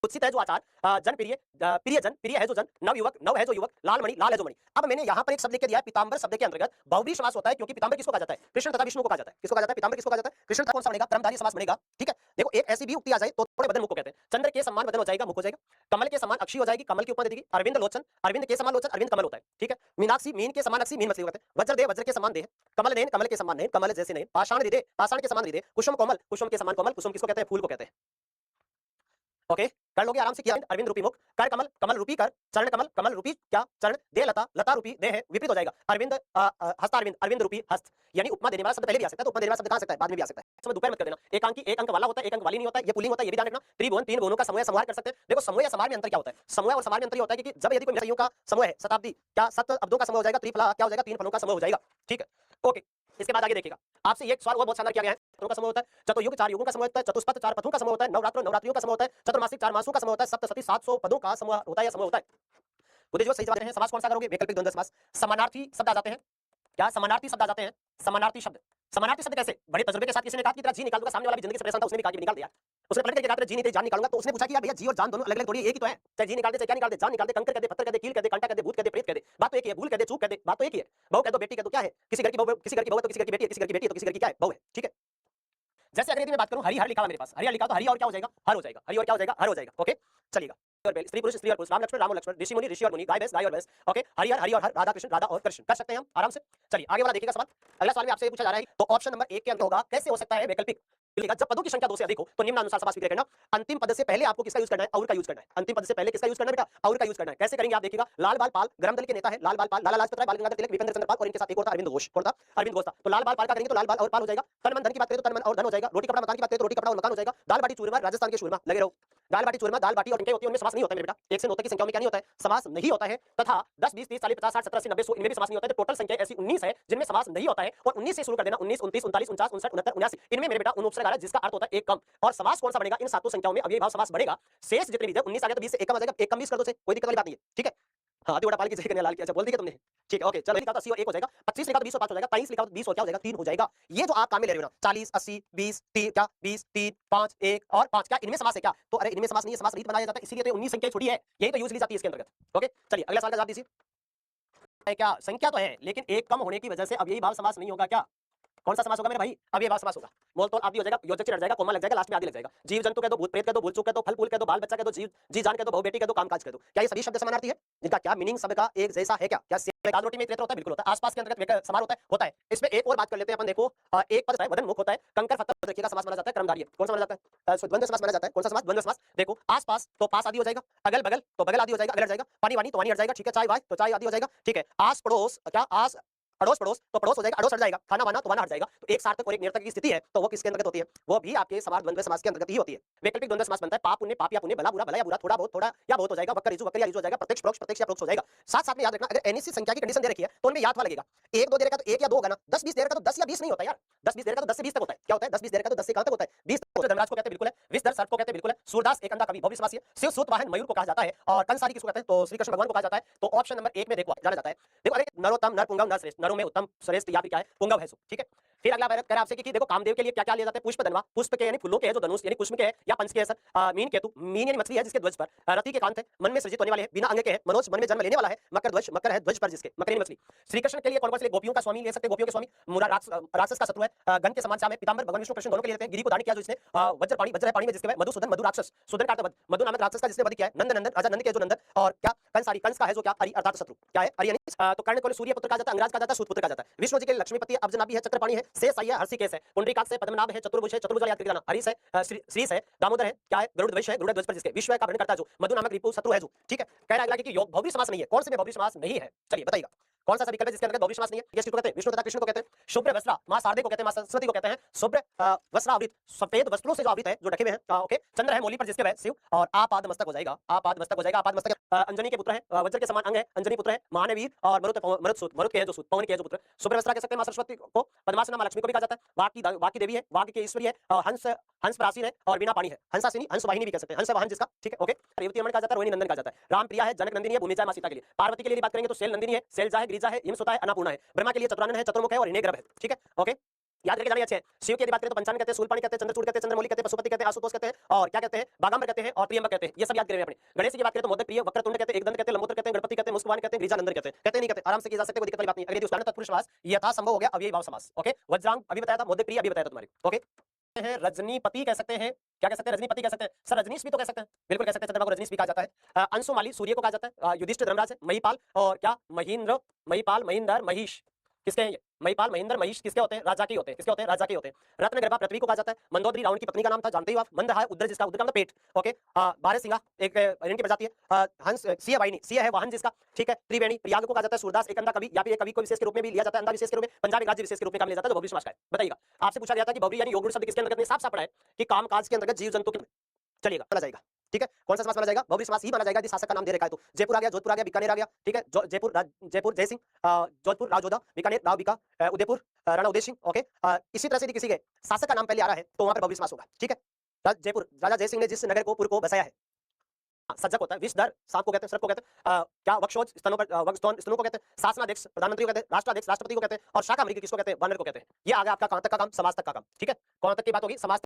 उत्सित है जो आचार, जन प्रिय, प्रिय जन, प्रिय है जो जन, नव युवक, नव है जो युवक, लाल मणि, लाल है जो मणि। अब मैंने यहाँ पर एक शब्द लिख के दिया है, पीतांबर शब्द के अंतर्गत बहुव्रीहि समास होता है, क्योंकि पीतांबर किसको कहा जाता है, कृष्ण तथा विष्णु को कहा जाता है। किसको कहा जाता है, पीतांबर किसको कहा जाता है, कृष्ण तथा कौन सा बनेगा, कर्मधारय समास बनेगा। ठीक है, देखो एक ऐसी भी उक्ति आ जाए तो थोड़े बदन मुख को कहते हैं। चंद्र के समान बदन हो जाएगा, मुख हो जाएगा। कमल के समान अक्षी हो जाएगी, कमल की उपमा दे देगी। अरविंद लोचन, अरविंद के समान लोचन, अरविंद कमल होता है। ठीक है, मीनाक्षी, मीन के समान अक्षी, मीन मछली होता है। वज्र दे, वज्र के समान देह। कमल नयन, कमल के समान नयन, कमल जैसे नयन। पाषाण हृदय, पाषाण के समान हृदय। कुसुम कोमल, कुसुम के समान कोमल, कुसुम किसको कहते हैं, फूल को कहते हैं। ओके, कर लोगे आराम से किया, अरविंद रूपी मुख, कर कमल, कमल रूपी कर, चरण कमल, कमल रूपी क्या चरण, दे लता, लता रूपी दे है, विपरीत हो जाएगा। अरविंद, हस्तारविंद, अरविंद रूपी हस्त। यानी उपमा देने वाला शब्द पहले भी आ सकता है, तो उपमा देने वाला शब्द कहां आ सकता है, बाद में भी आ सकता है। इसमें दोपहर मत कर देना। एक अंक की एक अंक वाला होता है, एक अंक वाली नहीं होता है, ये पुल्लिंग होता है, ये भी ध्यान रखना। त्रिभुवन, तीन भुवनों का समूह है, समाहार कर सकते हैं। देखो समूह या समाहार में अंतर क्या होता है, समूह और समाहार में अंतर ये होता है कि जब यदि कोई संयोग का समूह है, शताब्दी क्या सत अब्दों का समूह हो जाएगा, त्रिफला क्या हो जाएगा, तीन फलों का समूह हो जाएगा। ठीक है, ओके, इसके बाद आगे देखिएगा आपसे एक सवाल और बहुत शानदार किया गया है। का समूह होता है, चतुर्युग चार युगों का समूह होता है, चतुष्पथ चार पथों का समूह होता है, नवरात्र नवरात्रियों का समूह होता है, चतुर्मासिक चार मासों का समूह होता है, सप्तशती 700 पदों का समूह होता है या समूह होता है। बुद्धि जो सही जवाब है, समास कौन सा करोगे, वैकल्पिक द्वंद्व समास। समानार्थी शब्द आ जाते हैं, क्या समानार्थी शब्द आ जाते हैं, समानार्थी शब्द। समानार्थी शब्द कैसे, बड़े तजुर्बे के साथ किसी ने कहा कि तेरा जी निकाल दूंगा, सामने वाला भी जिंदगी से परेशान था, उसने भी कहा कि निकाल दिया। उसने पलट करके कहा तेरा जी नहीं, तेरी जान निकालूंगा, तो उसने पूछा कि यार भैया जी और जान दोनों अलग अलग थोड़ी एक ही तो है, चाहे जी निकाल दे चाहे क्या निकाल दे, जान निकाल दे, कंकर कह दे, पत्थर कह दे, कील कह दे, कांटा कह दे, भूत कह दे, प्रेत कह दे, बात तो एक ही है। भूल कह दे, चूक कह दे, बात तो एक ही है। बहू कह दो, बेटी कह दो, क्या है, किसी घर की बहू, किसी घर की बहू है तो किसी घर की बेटी है, किसी घर की बेटी है तो किसी घर की क्या है, बहू है। ठीक है, जैसे अगर यदि मैं बात करूं, हरि हर लिखा है मेरे पास, हरि हर लिखा तो हरि और क्या हो जाएगा, हर हो जाएगा, हरि और क्या हो जाएगा, हर हो जाएगा। ओके, चलेगा। स्त्री पुरुष, स्त्री और पुरुष, राम लक्ष्मण, राम और लक्ष्मण, ऋषि मुनि, ऋषि और मुनि, गाय भैंस, गाय और भैंस। ओके, हरिहर, हरि और हर, राधा कृष्ण, राधा और कृष्ण, कर सकते हैं हम आराम से। चलिए आगे वाला देखिएगा सवाल। अगला सवाल में आपसे पूछा जा रहा है, तो ऑप्शन नंबर 1 के अंक होगा, कैसे हो सकता है वैकल्पिक। जब पदों की संख्या 2 से अधिक हो तो निम्नानुसार समास विग्रह करना। अंतिम पद से पहले आपको किसका यूज करना है, और का यूज करना है। अंतिम पद से पहले किसका यूज करना है बेटा, और का यूज करना है। कैसे करेंगे आप देखिएगा। लाल बाल पाल ग्राम दल के नेता है, लाल बाल पाल, लाला लाजपत राय, बाल गंगाधर तिलक, विपिन चंद्र पाल, और इनके साथ एक और था अरविंद घोष। कौन था, अरविंद घोष था। तो लाल बाल पाल का करेंगे तो लाल बाल और पाल हो जाएगा। तन मन धन की बात करें तो तन मन और धन हो जाएगा। रोटी कपड़ा मकान की बात करें तो रोटी कपड़ा और मकान हो जाएगा। दाल बाटी चूरमा, राजस्थान के शूरमा, लगे रहो। दाल बाटी चूरमा, दाल बाटी और इनके होती है, उनमें समास नहीं होता है मेरे बेटा। एक से 9 तक की संख्याओं में क्या नहीं होता है, समास नहीं होता है। तथा 10 20 30 40 50 60 70 80 90 100 इनमें भी समास नहीं होता है। तो टोटल संख्या ऐसी 19 है जिनमें समास नहीं होता है। और 19 से शुरू कर देना, 19 29 39 49 59 69 79 इनमें मेरे बेटा उन उपसर्ग आ रहा है जिसका अर्थ होता है एक कम। और समास कौन सा बनेगा, इन सातों संख्याओं में अव्ययभाव समास बढ़ेगा। शेष जितने भी थे 19 आ गया तो 20 से एक कम आ जाएगा, एक कम 20 कर दो, कोई दिक्कत वाली बात नहीं है। ठीक है, हाँ आधी पाल की जगह लाल की, अच्छा बोल दिया तुमने। ठीक है, ओके चलो, लिखा तो 80 और 1 हो जाएगा, 25 लिखा तो 20 और 5 हो जाएगा, 23 लिखा तो 20 और क्या हो जाएगा, 3 हो जाएगा। ये जो आप काम में ले रहे हो ना, 40 80 20 3 क्या 20 3 5 1 और 5, क्या इनमें समास है क्या, तो अरे इनमें समास नहीं है, समास रहित बनाया जाता है, इसीलिए तो 19 संख्या छोड़ी है, यही तो यूज ली जाती है इसके अंतर्गत। ओके चलिए अगला सवाल का जवाब दीजिए। क्या संख्या तो है लेकिन एक कम होने की वजह से अब यही भाव समास नहीं होगा, क्या कौन सा समास होगा मेरे भाई, अब ये भाव समास होगा। मोल तोल आदि हो जाएगा, योजक चिढ़ जाएगा, कोमा लग जाएगा, लास्ट में आदि लग जाएगा। जीव जंतु कह दो, भूत प्रेत कह दो, भूल चूक कह दो, फल फूल कह दो, बाल बच्चा कह दो, जीव जी जान कह दो, बहु बेटी कह दो, काम काज कह दो। क्या ये सभी शब्द समानार्थी है, जिनका क्या मीनिंग सब का एक जैसा है, क्या क्या एक आध रोटी में त्रेता होता है, बिल्कुल होता है। आसपास के अंतर्गत समान होता है। इसमें एक और बात कर लेते हैं अपन, देखो एक पद वदन मुख होता है, कंकर फत्तर देखिएगा समास माना जाता है, कर्मधारय कौन सा माना जाता है, द्वंद्व समास माना जाता है। कौन सा समास, द्वंद्व समास। देखो आसपास तो पास आदि हो जाएगा, अगल बगल तो बगल आदि हो जाएगा, अगल हट जाएगा, पानी वानी तो वानी हट जाएगा, ठीक है, चाय वाय तो चाय आदि हो जाएगा, ठीक है। आस पड़ोस, क्या आस अड़ोस पड़ोस तो पड़ोस हो जाएगा, अड़ोस हट जाएगा, खाना वाना तो वाना हट जाएगा। तो एक सार्थक और एक निरर्थक की स्थिति है, तो वो किसके अंतर्गत होती है, वो भी आपके समास द्वंद्व समास के अंतर्गत ही होती है। वैकल्पिक द्वंद्व समास बनता है, पाप पुण्य, पाप या पुण्य, भला बुरा, भला या बुरा, थोड़ा बहुत, थोड़ा या बहुत हो जाएगा, वक्र रिजु, वक्र या रिजु हो जाएगा, प्रत्यक्ष परोक्ष, प्रत्यक्ष या परोक्ष हो जाएगा। साथ साथ में याद रखना, अगर एनएससी संख्या की कंडीशन दे रखी है तो उनमें याद वाला लगेगा, 1 2 दे रखा तो 1 या 2 होगा ना, 10 20 दे रखा तो 10 या 20 नहीं होता यार, 10 20 दे रखा तो 10 से 20 तक होता है। क्या होता है, 10 20 दे रखा तो 10 से कहां तक होता है, 20 धर्मराज को कहते हैं बिल्कुल है, विषधर सर्प को कहते हैं बिल्कुल है, सूरदास एक अंधा कवि बहुव्रीहि समासी है, शिव सुत वाहन मयूर को कहा जाता है और कंसारी किसको कहते हैं तो श्री कृष्ण भगवान को कहा जाता है। तो ऑप्शन नंबर 1 में देखो जाना जाता है। देखो अरे नरोत्तम नर पुंगव नर श्रेष्ठ, नरों में उत्तम श्रेष्ठ या फिर क्या है पुंगव है सो, ठीक है। फिर अगला कह रहा है आपसे कि देखो कामदेव के लिए क्या-क्या लिया जाता है पुष्प धनवा, पुष्प के यानी फूलों के है जो धनुष यानी पुष्प के है या पंच के है सर, मीन केतु, मीन यानी मछली है जिसके ध्वज पर रति के कांत है, मन में सृजित होने वाले है, बिना अंग के है, मनोज मन में जन्म लेने वाला है, मकर ध्वज मकर है ध्वज पर जिसके, मकर यानी मछली। श्री कृष्ण के लिए कौन-कौन से गोपियों का स्वामी ले सकते हैं, गोपियों के स्वामी, मुरा राक्षस का शत्रु है, गण के समान श्याम है, पीतांबर भगवान विष्णु कृष्ण दोनों के लिए लेते हैं, गिरि को दान किया जो इसने, वज्र है पानी में जिसके है, मधुसूदन मधु राक्षस, सुदन का मधु नामक राक्षस का जिसने वध किया है, नंद नंदन राजा नंद के जो नंदन और क्या कंसारी कंस का है जो क्या हरि अर्थात शत्रु क्या है हरि यानी तो कर्ण को सूर्य पुत्र कहा जाता है, अंगराज कहा जाता है, सूत पुत्र कहा जाता है। विष्णु जी के लक्ष्मीपति है, अब्जनाभि है, चक्रपाणी है, शेष है, हर्षिकेश है, पुंडरीकाक्ष है, पद्मनाभ है, चतुर्भुज है, चतुर्भुज याद करके हरीश है, श्रीश है, दामोदर है, क्या है गरुड़ ध्वज है, गरुड़ ध्वज पर जिसके विश्व का भ्रमण करता जो मधु नामक रिपु शत्रु है जो, ठीक है। कह रहा है अगला कि योग बहुव्रीहि समास नहीं है, कौन से में बहुव्रीहि समास नहीं है चलिए बताइएगा कौन सा विकल्प है जिसके अंतर्गत बहुव्रीहि समास नहीं है। किसको कहते हैं विष्णु तथा कृष्ण को कहते हैं, शुभ्र वस्त्रा मां शारदे को कहते हैं, मां सरस्वती को कहते हैं, शुभ्र वस्त्रावृत सफेद वस्त्रों से जो आवृत है जो ढके हुए हैं, ओके। चंद्र है मौली पर जिसके वह शिव और आपाद मस्तक हो जाएगा, आपाद मस्तक हो जाएगा, आपाद मस्तक अंजनी के पुत्र है, वज्र के समान अंग है, अंजनी पुत्र है, महावीर और मरुत के है जो सूत पवन के है जो पुत्र। शुभ्र वस्त्रा कह सकते हैं मां सरस्वती को, पद्मासना मां लक्ष्मी को भी कहा जाता है, वाक की देवी है, वाक के ईश्वरी है, हंस हंस प्राचीन है और बिना पानी है, हंसासिनी हंस वाहिनी भी कह सकते हैं, हंस वाहन जिसका, ठीक है ओके। रेवती रमन कहा जाता है, रोहिणी नंदन कहा जाता है, राम प्रिया है, जनक नंदिनी है, भूमिजा है मां सीता के लिए। पार्वती के लिए बात करेंगे तो शैल नंदिनी है, शैलजा है, गिरिजा है, हिमसुता है, अन्नपूर्णा है। ब्रह्मा के लिए चतुरानन है, चतुर्मुख है और हिरण्यगर्भ है, ठीक है ओके। याद रखे जाने अच्छे हैं। शिव की यदि बात करें तो पंचानन कहते हैं, शूलपाणी कहते हैं, चंद्रचूड़ कहते हैं, चंद्रमौली कहते हैं, पशुपति कहते हैं, आशुतोष कहते हैं और क्या कहते हैं बागांबर कहते हैं और त्रियंबक कहते हैं, ये सब याद करेंगे अपने। गणेश की बात करें तो मोदक प्रिय, वक्रतुंड कहते हैं, एकदंत कहते हैं, लंबोदर कहते हैं, गणपति कहते हैं, मुस्कुवाहन कहते हैं, गिरिजानंदन कहते हैं, कहते नहीं कहते आराम से की जा सकते, कोई दिक्कत वाली बात नहीं। अगर यदि उसका तत्पुरुष समास यथा संभव हो गया अव्ययी भाव समास, ओके। वज्रांग अभी बताया था, मोदक प्रिय अभी बताया था तुम्हारे, ओके। है रजनीपति कह सकते हैं, क्या कह सकते हैं रजनीपति कह सकते हैं सर, रजनीश भी तो कह सकते हैं, बिल्कुल कह सकते हैं, चंद्रमा को रजनीश भी कहा जाता है। अंशुमाली सूर्य को कहा जाता है, युधिष्ठिर धर्मराज है, महिपाल और क्या महींद्र, महिपाल महींदर महिष किसके हैं ये, महिपाल महेंद्र महिष किसके होते हैं राजा के होते हैं, किसके होते हैं राजा के होते हैं। रत्नगर्भा पृथ्वी को कहा जाता है, मंदोदरी रावण की पत्नी का नाम था, जानते हो आप। मंद है उद्र जिसका, उद्र का मतलब पेट, ओके। बारहसिंगा एक इनकी प्रजाति है, हंस सिंह वाहिनी, सिंह है वाहन जिसका, ठीक है। त्रिवेणी प्रयाग को कहा जाता है, सूरदास एक अंधा कवि या फिर एक कवि को विशेष के रूप में भी लिया जाता है, अंधा विशेष के रूप में, पंजाब एक राज्य विशेष के रूप में काम लिया जाता है, तो बहुव्रीहि समास का है। बताइएगा आपसे पूछा गया था कि बहुव्रीहि यानी योग शब्द किसके अंतर्गत नहीं, साफ साफ पढ़ा है कि काम काज के अंतर्गत जीव जंतु के, चलिएगा चला जाएगा, ठीक है। कौन सा समास माना जाएगा बहुव्रीहि समास ही माना जाएगा यदि शासक का नाम दे रखा है तो। जयपुर आ गया, जोधपुर आ गया, बीकानेर आ गया, ठीक है। जयपुर जय सिंह, जोधपुर राव जोधा, बीकानेर राव बीका, उदयपुर राणा उदय सिंह, ओके। इसी तरह से यदि किसी के शासक का नाम पहले आ रहा है तो वहां पर बहुव्रीहि समास होगा, ठीक है। जयपुर राजा जय सिंह ने जिस नगर को पुर को बसाया है, सज्जक होता है, विषधर सांप को कहते हैं, सर्प को कहते हैं, क्या वक्षोज स्तनों पर वक्षस्थान स्तनों को कहते हैं, शासनाध्यक्ष प्रधानमंत्री को कहते हैं, राष्ट्राध्यक्ष राष्ट्रपति को कहते हैं और शाखा मृग किसको कहते हैं वानर को कहते हैं। ये आ गया आपका कहां तक का काम, समाज तक का काम, ठीक है। कौन तक की बात होगी, समाज